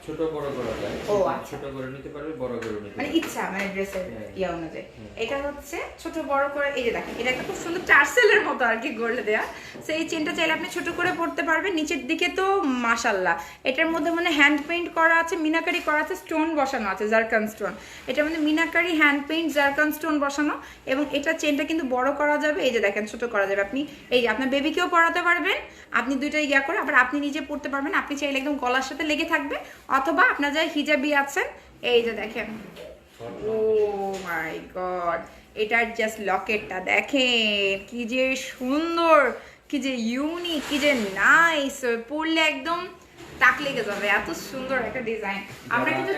Speaker 2: ছোট বড় করা যায়।
Speaker 1: ও আচ্ছা,
Speaker 2: ছোট করে নিতে পারবে, বড় করে নিতে পারবে,
Speaker 1: মানে ইচ্ছা, মানে ড্রেসের ইয়া অনুযায়ী। এটা হচ্ছে ছোট বড় করে, এই যে দেখেন এটা একটা খুব সুন্দর টার্সেলের মতো আর কি গোল্ড দেয়া। সো এই চেনটা চাইলে আপনি ছোট করে পড়তে পারবেন। নিচের দিকে তো মাশাআল্লাহ, এটার মধ্যে মানে হ্যান্ড পেইন্ট করা আছে, মিনাকারি করা আছে, স্টোন বসানো আছে, জারকান স্টোন। এটার মধ্যে meenakari, hand paint, zircon stone বসানো। এবং এটা চেনটা কিন্তু বড় করা যাবে, এই যে দেখেন ছোট করা যাবে। আপনি এই যে আপনার বেবিকেও পরাতে পারবেন, আপনি দুইটাই ইয়া করে, আবার আপনি নিজে পড়তে পারবেন। আপনি চাইলে একদম গলার সাথে লেগে থাকবে, অথবা আপনার যারা হিজাবি আছেন এই যে দেখেন, ও মাই গড, এটার জাস্ট লকেটটা দেখেন কি যে সুন্দর, কি যে ইউনিক, কি যে নাইস, পরলে একদম তাক লেগে যাবে, এত সুন্দর একটা ডিজাইন। আমরা কিন্তু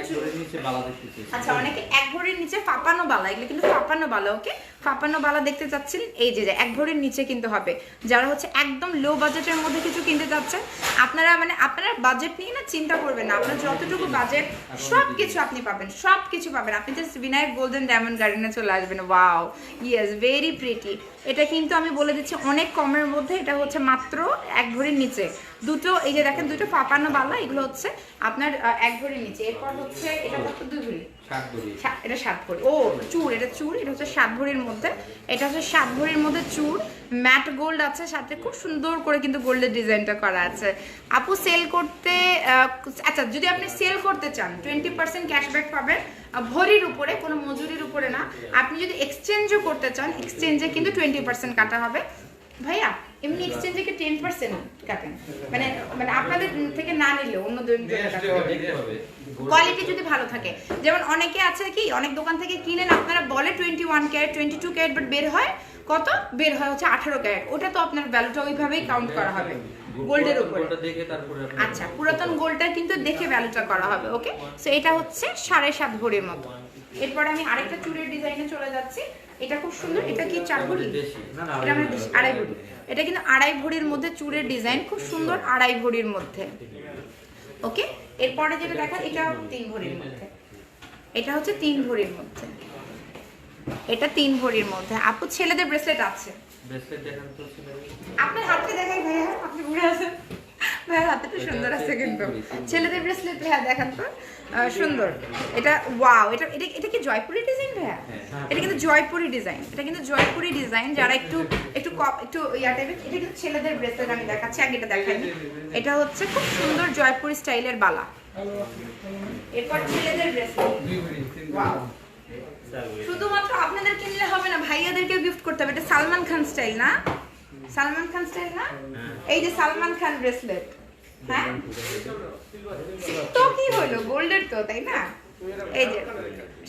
Speaker 1: আচ্ছা, অনেকে এক ভরির নিচে ফাপানো বালা, এগুলো কিন্তু ফাপানো বালা, ওকে ফাপানো বালা দেখতে চাচ্ছিলেন, এই যে এক ভরির নিচে কিন্তু হবে। যারা হচ্ছে একদম লো বাজেটের মধ্যে কিছু কিনতে চাচ্ছেন, আপনারা মানে আপনারা বাজেট নিয়ে না চিন্তা করবেন না, আপনার যতটুকু বাজেট সব কিছু আপনি পাবেন, সব কিছু পাবেন। আপনি জাস্ট বিনায়ক গোল্ডেন ডায়মন্ড গার্ডেনে চলে আসবেন। Wow, yes, very pretty. এটা কিন্তু আমি বলে দিচ্ছি অনেক কমের মধ্যে, এটা হচ্ছে মাত্র এক ভরির নিচে দুটো, এই যে দেখেন দুটো ফাপানো বালা, এগুলো হচ্ছে আপনার এক ভরির নিচে। এরপর হচ্ছে এটা কত, 2 ভরি, এটা 7 ভরি। ও চুর, এটা চুর, এটা হচ্ছে 7 ভরির মধ্যে, এটা হচ্ছে 7 ভরির মধ্যে চুর, ম্যাট গোল্ড আছে সাথে, খুব সুন্দর করে কিন্তু গোল্ডের ডিজাইনটা করা আছে। আপু সেল করতে, আচ্ছা যদি আপনি সেল করতে চান 20% ক্যাশব্যাক পাবেন ভরির উপরে, কোনো মজুরির উপরে না। আপনি যদি এক্সচেঞ্জও করতে চান, এক্সচেঞ্জে কিন্তু 20% কাটা হবে ভাইয়া। এমনি এক্সচেঞ্জে কি 10% কাটেন, মানে মানে আপনাদের থেকে না নিলে অন্য কোয়ালিটি যদি ভালো থাকে। যেমন অনেকে আছে কি, অনেক দোকান থেকে কিনেন, আপনারা বলে 21 ক্যারেট 22 ক্যারেট, বাট বের হয় কত, বের হয় হচ্ছে 18 ক্যারেট। ওটা তো আপনার ভ্যালুটা ওইভাবেই কাউন্ট করা হবে গোল্ডের উপরে। আচ্ছা, পুরাতন গোল্ডটা কিন্তু দেখে ভ্যালুটা করা হবে, ওকে। সো এটা হচ্ছে 7.5 ভরির মতো। এরপরে আমি আরেকটা চুড়ির ডিজাইনে চলে যাচ্ছি। এটা খুব সুন্দর, এটা কি 4 ভরি, এটা আমার 2.5 ভরি। এটা কিন্তু 2.5 ভরির মধ্যে চুড়ের ডিজাইন, খুব সুন্দর, 2.5 ভরির মধ্যে, ওকে। এরপরে যেটা দেখা, এটা 3 ভরির মধ্যে, এটা হচ্ছে 3 ভরির মধ্যে, এটা 3 ভরির মধ্যে। আপু ছেলেদের ব্রেসলেট আছে, আপনার হাতে দেখাই ভাইয়া, আপনি ঘুরে আসেন ভাইয়ার হাতে তো সুন্দর আছে কিন্তু ছেলেদের ব্রেসলেট। ভাইয়া দেখান তো, সুন্দর এটা। ওয়াও, এটা এটা এটা কি জয়পুরি ডিজাইন ভাইয়া? এটা কিন্তু জয়পুরি ডিজাইন, এটা কিন্তু জয়পুরি ডিজাইন। যারা একটু একটু একটু ইয়া টাইপের, এটা কিন্তু ছেলেদের ব্রেসলেট আমি দেখাচ্ছি, আগে এটা দেখাইনি। এটা হচ্ছে খুব সুন্দর জয়পুরি স্টাইলের বালা। এরপর ছেলেদের ব্রেসলেট, ওয়াও, শুধুমাত্র আপনাদের কিনলে হবে না, ভাইয়াদেরকে গিফট করতে হবে। এটা সালমান খান স্টাইল না, সালমান খান স্টাইল না, এই যে সালমান খান ব্রেসলেট, হ্যাঁ তো কি হলো, গোল্ডের তো, তাই না? এই যে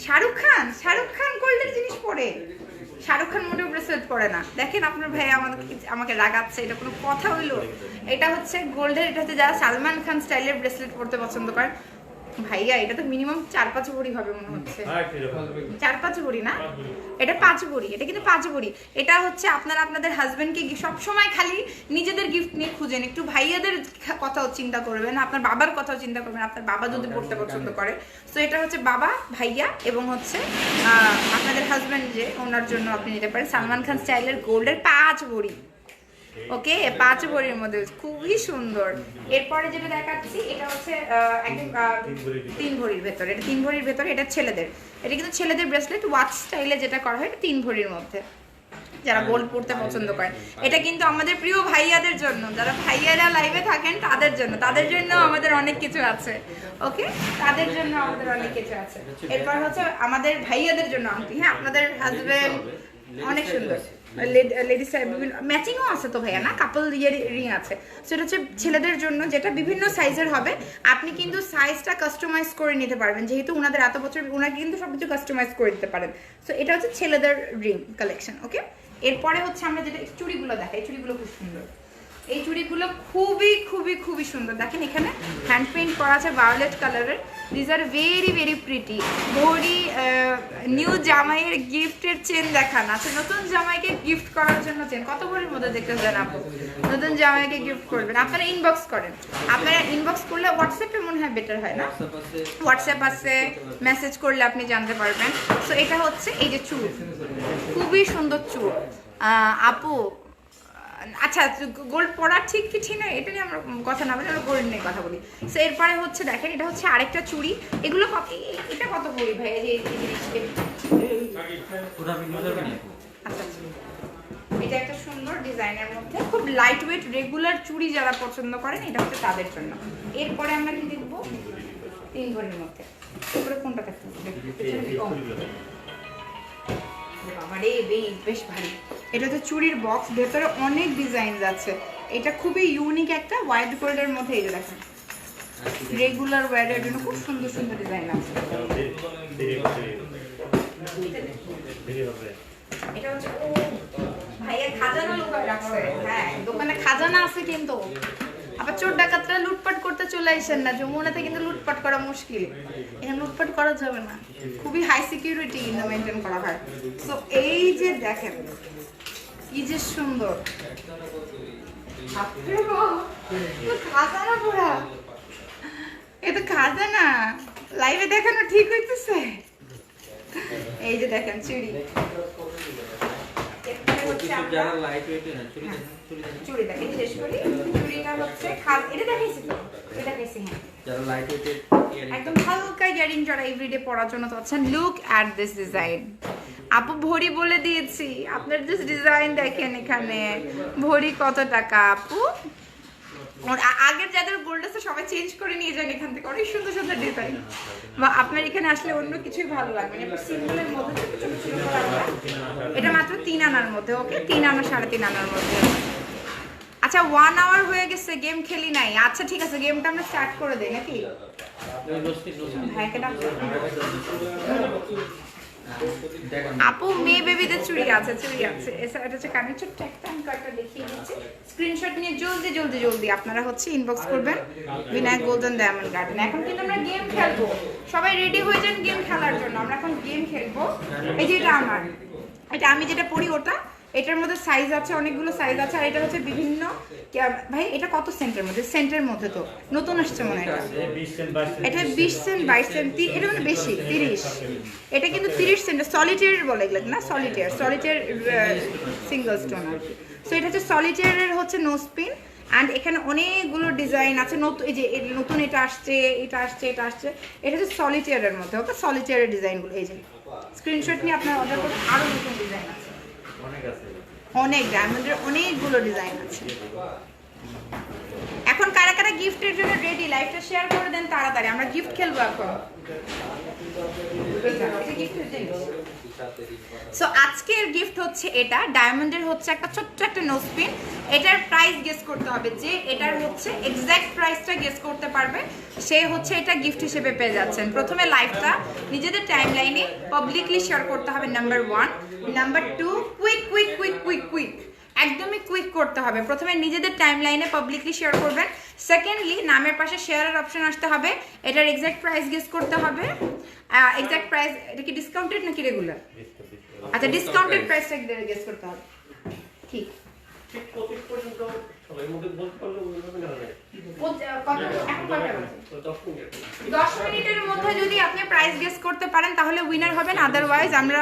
Speaker 1: শাহরুখ খান গোল্ডের জিনিস পরে, শাহরুখ খান মোটেও ব্রেসলেট পরে না। দেখেন আপনার ভাই আমাকে রাগাচ্ছে, এটা কোনো কথা হইলো? এটা হচ্ছে গোল্ডের, এটা হচ্ছে যারা সালমান খান স্টাইলের ব্রেসলেট পরতে পছন্দ করেন। ভাইয়া এটা তো মিনিমাম 4-5 ভরি হবে মনে হচ্ছে, 4-5 ভরি না, এটা 5 ভরি, এটা কিন্তু 5 ভরি। এটা হচ্ছে আপনারা আপনাদের হাজবেন্ডকে সবসময় খালি নিজেদের গিফট নিয়ে খুঁজেন, একটু ভাইয়াদের কথাও চিন্তা করবেন, আপনার বাবার কথাও চিন্তা করবেন, আপনার বাবা যদি পড়তে পছন্দ করে। তো এটা হচ্ছে বাবা, ভাইয়া এবং হচ্ছে আপনাদের হাজবেন্ড, যে ওনার জন্য আপনি নিতে পারেন সালমান খান স্টাইলের গোল্ডের 5 ভরি, ওকে, 5 ভরির মধ্যে, খুবই সুন্দর। এরপরে যেটা দেখাচ্ছি, এটা হচ্ছে একদম 3 ভরির ভেতরে, এটা 3 ভরির ভেতরে, এটা ছেলেদের, এটা কিন্তু ছেলেদের ব্রেসলেট ওয়াচ স্টাইলে যেটা করা হয়, এটা 3 ভরির মধ্যে, যারা গোল্ড পড়তে পছন্দ করেন। এটা কিন্তু আমাদের প্রিয় ভাইয়াদের জন্য, যারা ভাইয়ারা লাইভে থাকেন তাদের জন্য আমাদের অনেক কিছু আছে, ওকে, তাদের জন্য আমাদের অনেক কিছু আছে। এরপর হচ্ছে আমাদের ভাইয়াদের জন্য আংটি, হ্যাঁ, আপনাদের হাজবেন্ড অনেক সুন্দর লেডিস ম্যাচিংও আছে তো ভাইয়া, না কাপল রিং আছে। সেটা হচ্ছে ছেলেদের জন্য, যেটা বিভিন্ন সাইজের হবে, আপনি কিন্তু সাইজটা কাস্টমাইজ করে নিতে পারবেন, যেহেতু ওনাদের এত বছর, ওনাকে কিন্তু সবকিছু কাস্টমাইজ করে দিতে পারেন। সো এটা হচ্ছে ছেলেদের রিং কালেকশন, ওকে। এরপরে হচ্ছে আমরা যেটা চুড়িগুলো দেখাই, চুড়িগুলো খুব সুন্দর, এই চুড়িগুলো খুবই খুবই খুবই সুন্দর। দেখেন এখানে হ্যান্ড পেইন্ট করা আছে ভায়োলেট কালারের, this are very very pretty. ভরি নিউ জামাইয়ের গিফটের চেন দেখান আছে, নতুন জামাইকে গিফট করার জন্য চেন, কত ভরির মধ্যে দেখতে চান আপু, নতুন জামাইকে গিফট করবেন, আপনারা ইনবক্স করেন, আপনারা ইনবক্স করলে হোয়াটসঅ্যাপে মনে হয় বেটার হয় না, হোয়াটসঅ্যাপ আছে, মেসেজ করলে আপনি জানতে পারবেন। সো এটা হচ্ছে এই যে চুল, খুবই সুন্দর চুল আপু। আচ্ছা, গোল্ড পরা ঠিক কি ঠিক না এটা নিয়ে আমরা কথা না বলি, আমরা গোল্ড নিয়ে কথা বলি। সো এরপরে হচ্ছে দেখেন, এটা হচ্ছে আরেকটা চুড়ি, এগুলো এটা কত ভরি ভাই? এই আচ্ছা, এটা একটা সুন্দর ডিজাইনের মধ্যে, খুব লাইট ওয়েট রেগুলার চুড়ি যারা পছন্দ করেন, এটা হচ্ছে তাদের জন্য। এরপরে আমরা কি দেখবো, 3 ভরির মধ্যে, এরপরে কোনটা দেখতে বাবারে, বেশ ভারী। এটা তো চুড়ির বক্স, ভেতরে অনেক ডিজাইন আছে, এটা খুবই ইউনিক একটা হোয়াইট গোল্ডের মধ্যে। এই যে দেখেন রেগুলার ওয়্যারের জন্য খুব সুন্দর সুন্দর ডিজাইন আছে। এটা হচ্ছে ও ভাইয়া খাজানা লুকায় রাখছে। হ্যাঁ দোকানে খাজানা আছে, কিন্তু আবার চোর ডাকাতরা লুটপাট করতে চলে আসেন না। যমুনাতে কিন্তু লুটপাট করা মুশকিল, এখানে লুটপাট করা যাবে না, খুবই হাই সিকিউরিটি কিন্তু মেনটেন করা হয়। সো এই যে দেখেন কি যে সুন্দর খাজানা পুরা, এ তো খাজানা লাইভে দেখানো ঠিক হইতেছে। এই যে দেখেন চুড়ি,
Speaker 2: যারা লাইট ওয়েট না
Speaker 1: চুড়ি দেখেন শেষ করি। চুড়িটা হচ্ছে এটা দেখাইছি তো, এটা দেখাইছি। হ্যাঁ
Speaker 2: যারা লাইট ওয়েট
Speaker 1: একদম হালকা ইয়ারিং যারা এভরিডে পরার জন্য তো আচ্ছা। Look at this design. আপু ভরি বলে দিয়েছি, আপনার জাস্ট ডিজাইন দেখেন এখানে। ভরি কত টাকা আপু? আগের যাদের গোল্ড আছে সবাই চেঞ্জ করে নিয়ে যান এখান থেকে, অনেক সুন্দর সুন্দর ডিজাইন। বা আপনার এখানে আসলে অন্য কিছুই ভালো লাগবে না, সিম্পলের মধ্যে ছোট ছোট ছোট এটা মাত্র 3 আনার মধ্যে। ওকে 3 আনা 3.5 আনার মধ্যে। আচ্ছা 1 আওয়ার হয়ে গেছে, গেম খেলি নাই। আচ্ছা ঠিক আছে, গেমটা আমরা স্টার্ট করে দেই নাকি? ভাইকে ডাকো। আপু মেয়ে বেবিদের চুড়ি আছে, চুড়ি আছে। এটা হচ্ছে কানের ছোট্ট একটা কার্ডটা দেখিয়ে দিচ্ছি। স্ক্রিনশট নিয়ে জলদি জলদি জলদি আপনারা হচ্ছে ইনবক্স করবেন বিনায়ক গোল্ডেন ডায়মন্ড গার্ডেন। এখন কিন্তু আমরা গেম খেলবো, সবাই রেডি হয়ে যান গেম খেলার জন্য। আমরা এখন গেম খেলবো। এই যে এটা আমার, এটা আমি যেটা পড়ি ওটা, এটার মধ্যে সাইজ আছে, অনেকগুলো সাইজ আছে। আর এটা হচ্ছে বিভিন্ন ভাই এটা কত সেন্টের মধ্যে? সেন্টের মধ্যে তো নতুন আসছে মনে হয় এটা 20 সেন্ট 22 সেন্ট, এটা মানে বেশি 30। এটা কিন্তু 30 সেন্ট সলিটেয়ার বলে এগুলো না, সলিটেয়ার সিঙ্গেল স্টোন আর কি। সো এটা হচ্ছে সলিটেয়ারের হচ্ছে নো স্পিন। অ্যান্ড এখানে অনেকগুলো ডিজাইন আছে নতুন। এই যে নতুন এটা আসছে, এটা আসছে, এটা আসছে। এটা হচ্ছে সলিটেয়ারের মধ্যে। ওকে সলিটেয়ারের ডিজাইনগুলো এই যে স্ক্রিনশট নিয়ে আপনারা অর্ডার করুন। আরও নতুন ডিজাইন আছে, অনেক ডায়মন্ডের অনেকগুলো ডিজাইন আছে। এখন কারা কারা গিফটের জন্য রেডি? লাইভটা শেয়ার করে দেন তাড়াতাড়ি, আমরা গিফট খেলবো এখন। সো আজকের গিফট হচ্ছে এটা ডায়মন্ডের হচ্ছে একটা ছোট্ট একটা নোজপিন। এটার প্রাইস গেস করতে হবে, যে এটার হচ্ছে এক্স্যাক্ট প্রাইসটা গেস করতে পারবে সে হচ্ছে এটা গিফট হিসেবে পেয়ে যাচ্ছেন। প্রথমে লাইভটা নিজেদের টাইম লাইনে পাবলিকলি শেয়ার করতে হবে, number 1। Number 2 quick quick quick quick quick, একদমই কুইক করতে হবে। প্রথমে নিজেদের টাইম লাইনে পাবলিকলি শেয়ার করবেন। সেকেন্ডলি নামের পাশে শেয়ারের অপশন আসতে হবে, এটার এক্স্যাক্ট প্রাইস গেস করতে হবে। এক্স্যাক্ট প্রাইস এটা কি ডিসকাউন্টেড নাকি রেগুলার? আচ্ছা ডিসকাউন্টেড প্রাইসটা গেস করতে হবে। ঠিক ঠিক প্রতি পর্যন্ত সবাই মধ্যে বলতে পারলে কত 10 মিনিটের মধ্যে যদি আপনি প্রাইস গেস করতে পারেন তাহলে উইনার হবেন। আদারওয়াইজ আমরা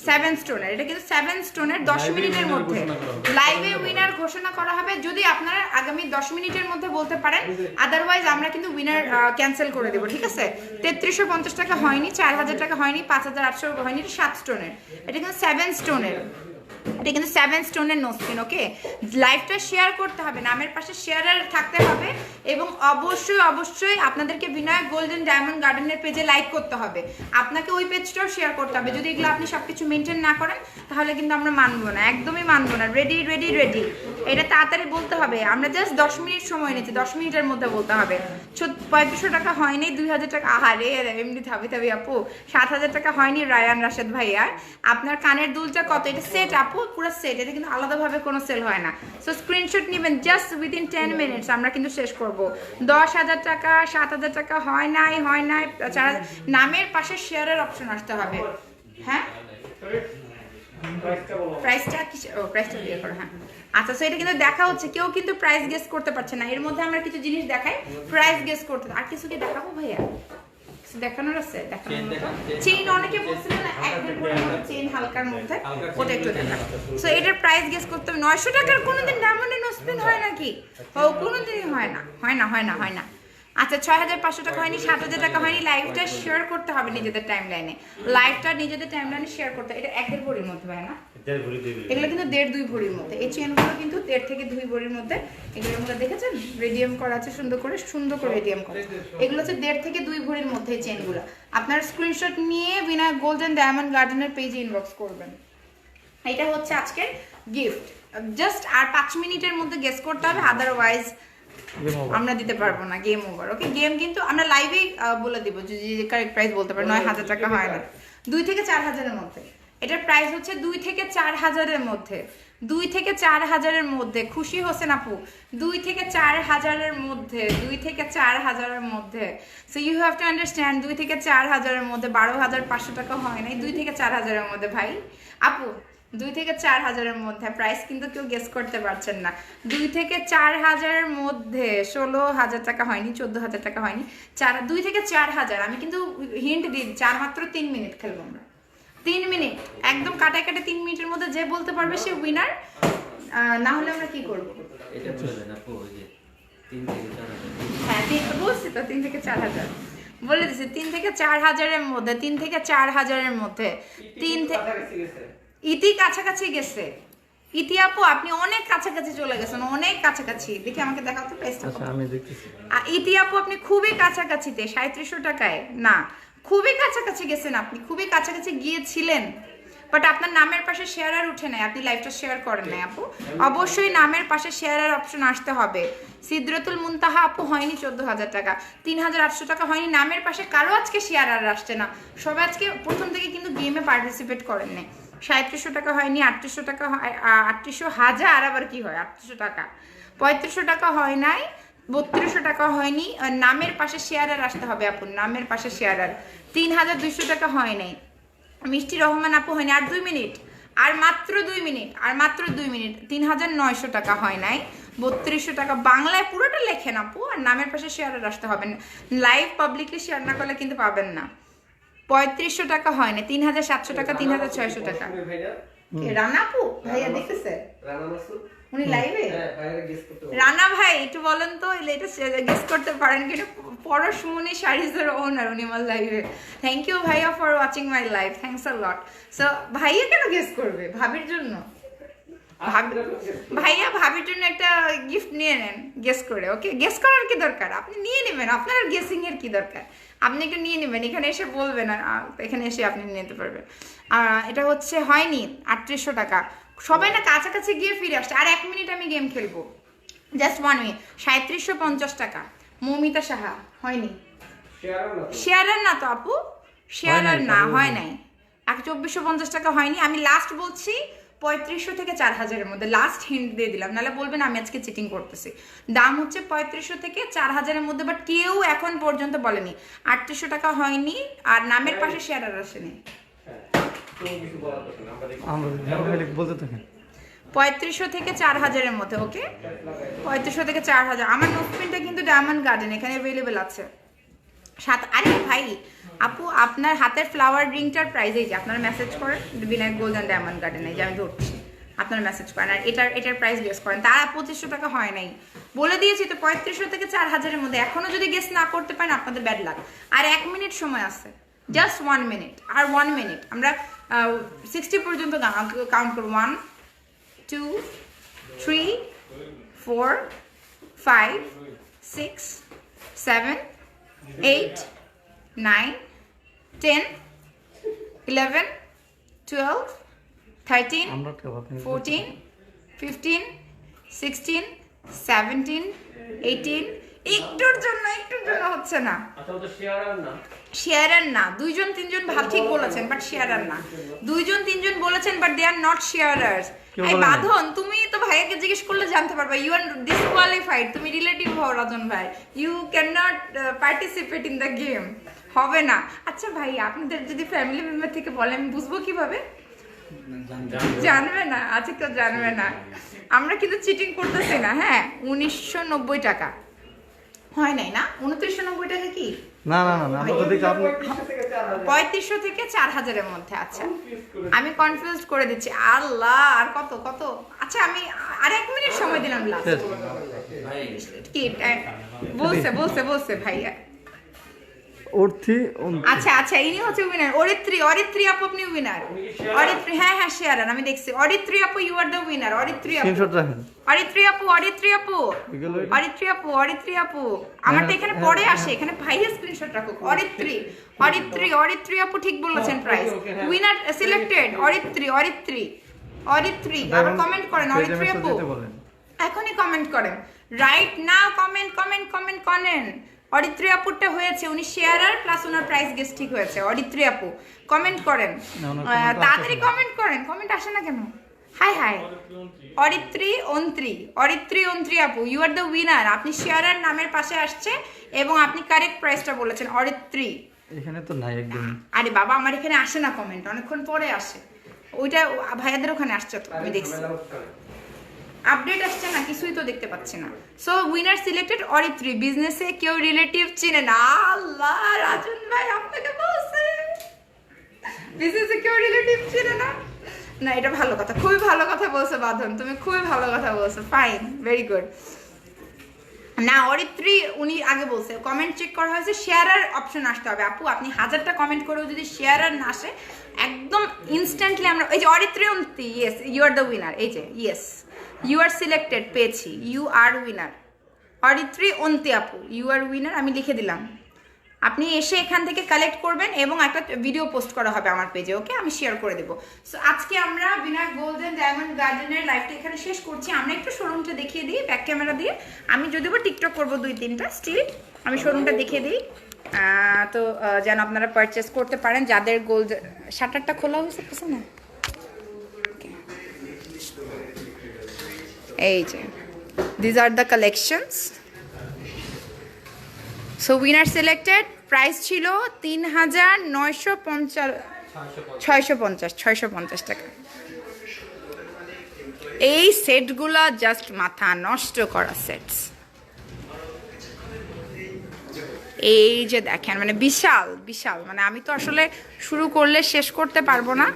Speaker 1: 7 স্টোনের, এটা কিন্তু 7 স্টোনের 10 মিনিটের মধ্যে লাইভে উইনার ঘোষণা করা হবে যদি আপনারা আগামী 10 মিনিটের মধ্যে বলতে পারেন। আদারওয়াইজ আমরা কিন্তু উইনার ক্যান্সেল করে দেব, ঠিক আছে? 3350 টাকা হয়নি, 4000 টাকা হয়নি, 5800 হয়নি, 7 স্টোনের। এটা কিন্তু 7 স্টোনের, এটা কিন্তু 7 স্টোনের নোজপিন। ওকে লাইভটা শেয়ার করতে হবে, নামের পাশে শেয়ারার থাকতে হবে এবং অবশ্যই অবশ্যই আপনাদেরকে বিনায়ক গোল্ডেন ডায়মন্ড গার্ডেনের পেজে লাইক করতে হবে। আপনাকে ওই পেজটাও শেয়ার করতে হবে। যদি এগুলো আপনি সবকিছু মেনটেন না করেন তাহলে কিন্তু আমরা মানবো না, একদমই মানবো না। রেডি রেডি রেডি, এটা তাড়াতাড়ি বলতে হবে। আমরা জাস্ট 10 মিনিট সময় নিচ্ছি, 10 মিনিটের মধ্যে বলতে হবে। 3500 টাকা হয়নি, 2000 টাকা আহারে এমনি থাবি থাবি আপু। 7000 টাকা হয়নি রায়ান রাশেদ ভাইয়া। আপনার কানের দুলটা কত? এটা সেট আপু, পুরো সেট, এটা কিন্তু আলাদাভাবে কোনো সেল হয় না। সো স্ক্রিনশট নেবেন জাস্ট উইদিন 10 মিনিটস, আমরা কিন্তু শেষ করব। 10,000 টাকা 7,000 টাকা হয় নাই, হয় নাই। নামের পাশে শেয়ারের অপশন আসতে হবে। হ্যাঁ প্রাইসটা কি? ও প্রাইসটা দিয়ে করো। হ্যাঁ আচ্ছা, সো এটা কিন্তু দেখা হচ্ছে, কেউ কিন্তু প্রাইস গেস করতে পারছে না। এর মধ্যে আমরা কিছু জিনিস দেখাই প্রাইস গেস করতে। আর কিছু কি দেখাবো ভাইয়া? দেখানোর আছে, দেখানোর মতো চেইন অনেকে বলছিলেন না, একদম চেইন হালকার মধ্যে, ওটা একটু দেখাবো। সো এটার প্রাইস গেস করতে হবে। 900 টাকার কোনোদিন ডায়মন্ডের নোজপিন হয় নাকি? ও কোনোদিনই হয় না, হয় না, হয় না, হয় না। আচ্ছা 6500 টাকা হয়নি, 7000 টাকা হয়নি। লাইভটা শেয়ার করতে হবে নিজেদের টাইম লাইনে, লাইভটা নিজেদের টাইম লাইনে শেয়ার করতে। এটা 1.5 ভরির মধ্যে হয় না, এগুলো কিন্তু 1.5-2 ভরির মধ্যে। এই চেনগুলো কিন্তু 1.5 থেকে 2 ভরির মধ্যে। এগুলোর মধ্যে দেখেছেন রেডিয়াম করা আছে, সুন্দর করে রেডিয়াম করা। এগুলো হচ্ছে 1.5 থেকে 2 ভরির মধ্যে এই চেনগুলো। আপনার স্ক্রিনশট নিয়ে বিনায়ক গোল্ডেন ডায়মন্ড গার্ডেনের পেজে ইনবক্স করবেন। এটা হচ্ছে আজকের গিফট। জাস্ট আর 5 মিনিটের মধ্যে গেস করতে হবে, আদারওয়াইজ আমরা দিতে পারবো না, গেম ওভার। ওকে, গেম কিন্তু আমরা লাইভেই বলে দিব যে কারেক্ট প্রাইস বলতে পারবো। 9,000 টাকা হয় না, 2 থেকে 4,000-এর মধ্যে। এটার প্রাইস হচ্ছে 2 থেকে 4,000-এর মধ্যে, 2 থেকে 4,000-এর মধ্যে। খুশি হোসেন আপু, 2 থেকে 4,000-এর মধ্যে, 2 থেকে 4,000-এর মধ্যে। So you have to understand, 2 থেকে 4,000-এর মধ্যে 12,500 টাকা হয় নাই, 2 থেকে 4,000-এর মধ্যে ভাই আপু, 2 থেকে 4,000-এর মধ্যে। প্রাইস কিন্তু কেউ গেস করতে পারছেন না। 2 থেকে 4,000-এর মধ্যে 16,000 টাকা হয়নি, 14,000 টাকা হয়নি, 2 থেকে 4,000। আমি কিন্তু হিন্ট দিই, মাত্র 3 মিনিট খেলবো আমরা, 3 মিনিট একদম কাটায় কাটে 3 মিনিটের মধ্যে যে বলতে পারবে সে উইনার। না হলে আমরা কি করবো?
Speaker 2: এটা বলে না আপু, ওই যে 3 থেকে 4,000।
Speaker 1: হ্যাঁ, বলছি তো 3 থেকে 4,000 বলে দিছি। 3 থেকে 4,000-এর মধ্যে, 3 থেকে 4,000-এর মধ্যে, 3 থেকে ইতি কাছাকাছি গেছে। ইতি আপু আপনি অনেক কাছাকাছি চলে গেছেন, অনেক কাছাকাছি। দেখি আমাকে দেখাও তো প্রাইসটা।
Speaker 3: আচ্ছা আমি দেখতেছি।
Speaker 1: ইতি আপু আপনি খুবই কাছাকাছিতে, 3700 টাকায় না, খুবই কাছাকাছি গেছেন আপনি, খুবই কাছাকাছি গিয়েছিলেন। বাট আপনার নামের পাশে শেয়ার আর উঠে নাই, আপনি লাইভটা শেয়ার করেন নাই আপু। অবশ্যই নামের পাশে শেয়ার আর অপশন আসতে হবে। সিদরাতুল মুনতাহা আপু হয়নি 14,000 টাকা, 3,800 টাকা হয়নি। নামের পাশে কারো আজকে শেয়ার আর আসছে না, সবাই আজকে প্রথম থেকে কিন্তু গেমে পার্টিসিপেট করেন নাই। 3700 টাকা হয়নি, 3800 টাকা হয়, 38,000 আবার কি হয় 3800 টাকা, 3500 টাকা হয় নাই, 3200 টাকা হয়নি। নামের পাশে শেয়ার আর আসতে হবে আপু, নামের পাশে শেয়ার আর। 3,200 টাকা হয় নাই। মিষ্টি রহমান আপু হয়নি। আর 2 মিনিট, আর মাত্র 2 মিনিট, আর মাত্র 2 মিনিট। 3,900 টাকা হয় নাই, 3200 টাকা। বাংলায় পুরোটা লেখেন আপু, আর নামের পাশে শেয়ার আর আসতে হবে না। লাইভ পাবলিকলি শেয়ার না করলে কিন্তু পাবেন না। 3500 টাকা হয় না, 3,700 টাকা, 3,600 টাকা। রানা আপু ভাইয়া দেখতেছে, উনি লাইভে। রানা ভাই একটু বলেন তো, এটা গেস করতে পারেন কিনা? পরশমণি শাড়িজের ওনার, উনি আমার লাইভে। থ্যাংক ইউ ভাইয়া for watching my live, thanks a lot. So ভাইয়া কেন গেস করবে? ভাবির জন্য, ভাইয়া ভাবির জন্য একটা গিফট নিয়ে নেন গেস করে। ওকে, গেস করার কি দরকার, আপনি নিয়ে নেবেন, আপনার গেসিং এর কি দরকার, আপনি একটু নিয়ে নেবেন, এখানে এসে বলবেন, আর এখানে এসে আপনি নিতে পারবেন। এটা হচ্ছে হয়নি 3800 টাকা। সবাই না কাছাকাছি গিয়ে ফিরে আসছে। আর 1 মিনিট আমি গেম খেলবো, জাস্ট 1 মিনিট। 3750 টাকা। মৌমিতা সাহা হয়নি, শেয়ারার না তো আপু, শেয়ারার না, হয় নাই। 2450 টাকা হয়নি। আমি লাস্ট বলছি 3500 থেকে 4,000-এর মধ্যে, লাস্ট হিন্ট দিয়ে দিলাম, নাহলে বলবেন আমি আজকে চিটিং করতেছি। দাম হচ্ছে 3500 থেকে 4,000-এর মধ্যে, বাট কেউ এখন পর্যন্ত বলেনি। 3800 টাকা হয়নি, আর নামের পাশে শেয়ার আর আসেনি।
Speaker 3: বলতে থাকেন।
Speaker 1: 3500 থেকে 4,000-এর মধ্যে। ওকে, 3500 থেকে 4,000। আমার নোটপিনটা কিন্তু ডায়মন্ড গার্ডেন এখানে অ্যাভেলেবেল আছে। আরে ভাই আপু, আপনার হাতের ফ্লাওয়ার রিংটার প্রাইস এই যে, আপনারা মেসেজ করেন বিনায়ক গোল্ডেন ডায়মন্ড গার্ডেনে, যে আমি ধরছি, আপনারা মেসেজ করেন আর এটার প্রাইস গেস করেন। তারা 2500 টাকা হয় নাই, বলে দিয়েছি তো 3500 থেকে 4,000-এর মধ্যে। এখনো যদি গেস না করতে পারেন আপনাদের ব্যাড লাক। আর 1 মিনিট সময় আছে, জাস্ট 1 মিনিট, আর 1 মিনিট। আমরা 60 পর্যন্ত কাউন্ট করবো। 1 2 3 4 5 6 7 8 9 10 11 12 13 14 15 16 17 18। একটুর জন্য হচ্ছে না, শেয়ারার না। 2-3 ভাব ঠিক বলেছেন, বাট শেয়ারার না। 2-3 বলেছেন, বাট দে আর নট শেয়ারার্স। এই বাঁধন, তুমি তো ভাইয়াকে জিজ্ঞেস করলে জানতে পারবা। ইউ আর ডিসকোয়ালিফাইড, তুমি রিলেটিভ হও রাজন ভাই, you can not participate in the game, হবে না। আচ্ছা ভাই, আপনাদের যদি ফ্যামিলি মেম্বার থেকে বলে আমি বুঝবো কিভাবে? জানবে না, আচ্ছা কেউ জানবে না। আমরা কিন্তু চিটিং করতেছি না। হ্যাঁ, 1990 টাকা হয় নাই না, 2990 টাকা কি?
Speaker 3: না না না, আমরা তো দেখি আপনি
Speaker 1: 3500 থেকে 4,000-এর মধ্যে। আচ্ছা আমি কনফিউজ করে দিচ্ছি। আল্লাহ, আর কত কত? আচ্ছা আমি আর 1 মিনিট সময় দিলাম লাস্ট। কি বলছে ভাইয়া
Speaker 3: অর্থি।
Speaker 1: আচ্ছা ইনি হচ্ছে উইনার। অরিত্রী আপু আপনি উইনার। অরিত্রী, হ্যাঁ শেয়ারান, আমি দেখছি। অরিত্রী আপু you are the winner. Aritri আপু, অরিত্রী আপু আমার তো এখানে পরে আসে, এখানে ভাইয়া স্ক্রিনশট রাখুক। অরিত্রী আপু ঠিক বলেছেন প্রাইস। Winner selected Aritri. আবার কমেন্ট করেন অরিত্রী আপু, এখনই কমেন্ট করেন। Right now comment comment comment করেন। অরিত্রী আপুরটা হয়েছে, উনি শেয়ারার প্লাস ওনার প্রাইস গেস্ট ঠিক হয়েছে। অরিত্রী আপু কমেন্ট করেন,
Speaker 3: না, ওনার comment তো
Speaker 1: তাড়াতাড়ি
Speaker 3: আসছে না।
Speaker 1: কমেন্ট করেন, কমেন্ট আসে না কেন? হাই হাই অরিত্রী অন্ত্রী আপু, ইউ আর দ্য উইনার। আপনি শেয়ারার নামের পাশে আসছে এবং আপনি কারেক্ট প্রাইসটা বলেছেন অরিত্রী।
Speaker 3: এখানে তো নাই একদম।
Speaker 1: আরে বাবা, আমার এখানে আসে না কমেন্ট, অনেকক্ষণ পরে আসে। ওইটা ভাইয়াদের ওখানে আসছে তো, আমি দেখছি। আপডেট আসছে না, কিছুই তো দেখতে পাচ্ছি না। So winner selected Aritri. বিজনেসে কেউ রিলেটিভ চিনে না? আল্লাহ, রাজন ভাই আপনাকে বলছে বিজনেসে কেউ রিলেটিভ চিনে না? না, এটা ভালো কথা, খুবই ভালো কথা বলছো বাঁধন, তুমি খুবই ভালো কথা বলছো। Fine, very good. না, অরিত্রী উনি আগে বলছে, কমেন্ট চেক করা হয়েছে, শেয়ারার অপশন আসতে হবে। আপু আপনি 1000টা কমেন্ট করেও যদি শেয়ারার না আসে, একদম ইনস্ট্যান্টলি আমরা, এই যে Aritri Onti, yes you are the winner. এই যে ইয়েস, ইউ আর সিলেক্টেড, পেয়েছি, you are winner. Aritri Onti আপু, ইউ আর উইনার, আমি লিখে দিলাম। আপনি এসে এখান থেকে কালেক্ট করবেন এবং একটা ভিডিও পোস্ট করা হবে আমার পেজে, ওকে? আমি শেয়ার করে দেবো। সো আজকে আমরা উইনার গোল্ডেন ডায়মন্ড গার্ডেনের লাইভটা এখানে শেষ করছি। আমরা একটু শোরুমটা দেখিয়ে দিই ব্যাক ক্যামেরা দিয়ে। আমি যদিও বা টিকটক করবো 2-3টা, স্টিল আমি শোরুমটা দেখিয়ে দিই, তো যেন আপনারা পারচেস করতে পারেন যাদের গোল্ড। শাটারটা খোলা হয়েছে না? এই যে these are the collections. So winner selected, price ছিল 650 টাকা। এই সেটগুলা জাস্ট মাথা নষ্ট করা সেটস। এই যে দেখেন, মানে বিশাল বিশাল, মানে আমি তো আসলে শুরু করলে শেষ করতে পারবো না।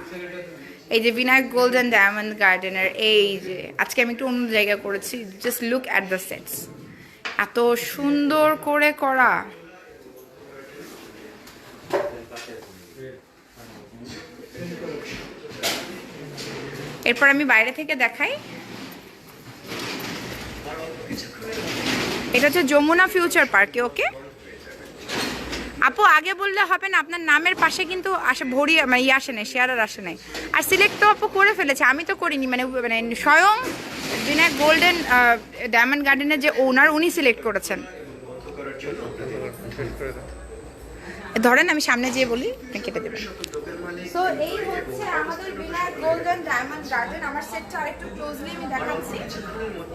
Speaker 1: এই যে বিনায়ক গোল্ডেন ডায়মন্ড গার্ডেনের, এই যে আজকে আমি একটু অন্য জায়গা করেছি, just look at the sets, এত সুন্দর করে করা। এরপর আমি বাইরে থেকে দেখাই। এটা হচ্ছে যমুনা ফিউচার পার্কে, ওকে? আপু আগে বললে হবে না, আপনার নামের পাশে কিন্তু আসে ভরি, মানে আসে নাই, শেয়ারার আসে নাই। আর সিলেক্ট তো আপু করে ফেলেছে, আমি তো করিনি, মানে স্বয়ং বিনায়ক গোল্ডেন ডায়মন্ড গার্ডেনের যে ওনার, উনি সিলেক্ট করেছেন। ধরেন আমি সামনে যেয়ে বলি, কেটে দেবেন। সো এই হচ্ছে আমাদের বিনায়ক গোল্ডেন ডায়মন্ড গার্ডেন। আমার সেটটা আরেকটু ক্লোজলি আমি দেখাচ্ছি।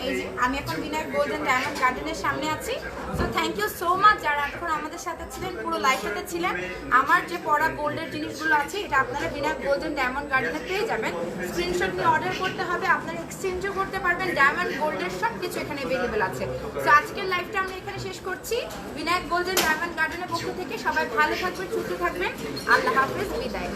Speaker 1: এই যে আমি এখন বিনায়ক গোল্ডেন ডায়মন্ড গার্ডেনের সামনে আছি। So thank you so much যারা এখন আমাদের সাথে ছিলেন, পুরো লাইফটাতে ছিলেন। আমার যে পড়া গোল্ডের জিনিসগুলো আছে, এটা আপনারা বিনায়ক গোল্ডেন ডায়মন্ড গার্ডেনে পেয়ে যাবেন। স্ক্রিনশট নিয়ে অর্ডার করতে হবে, আপনারা এক্সচেঞ্জও করতে পারবেন। ডায়মন্ড গোল্ডের সব কিছু এখানে অ্যাভেলেবেল আছে। সো আজকের লাইভটা আমরা এখানে শেষ করছি। বিনায়ক গোল্ডেন ডায়মন্ড গার্ডেনের পক্ষ থেকে সবাই ভালো থাকবেন, সুস্থ থাকবেন। আল্লাহ হাফেজ, বিদায়।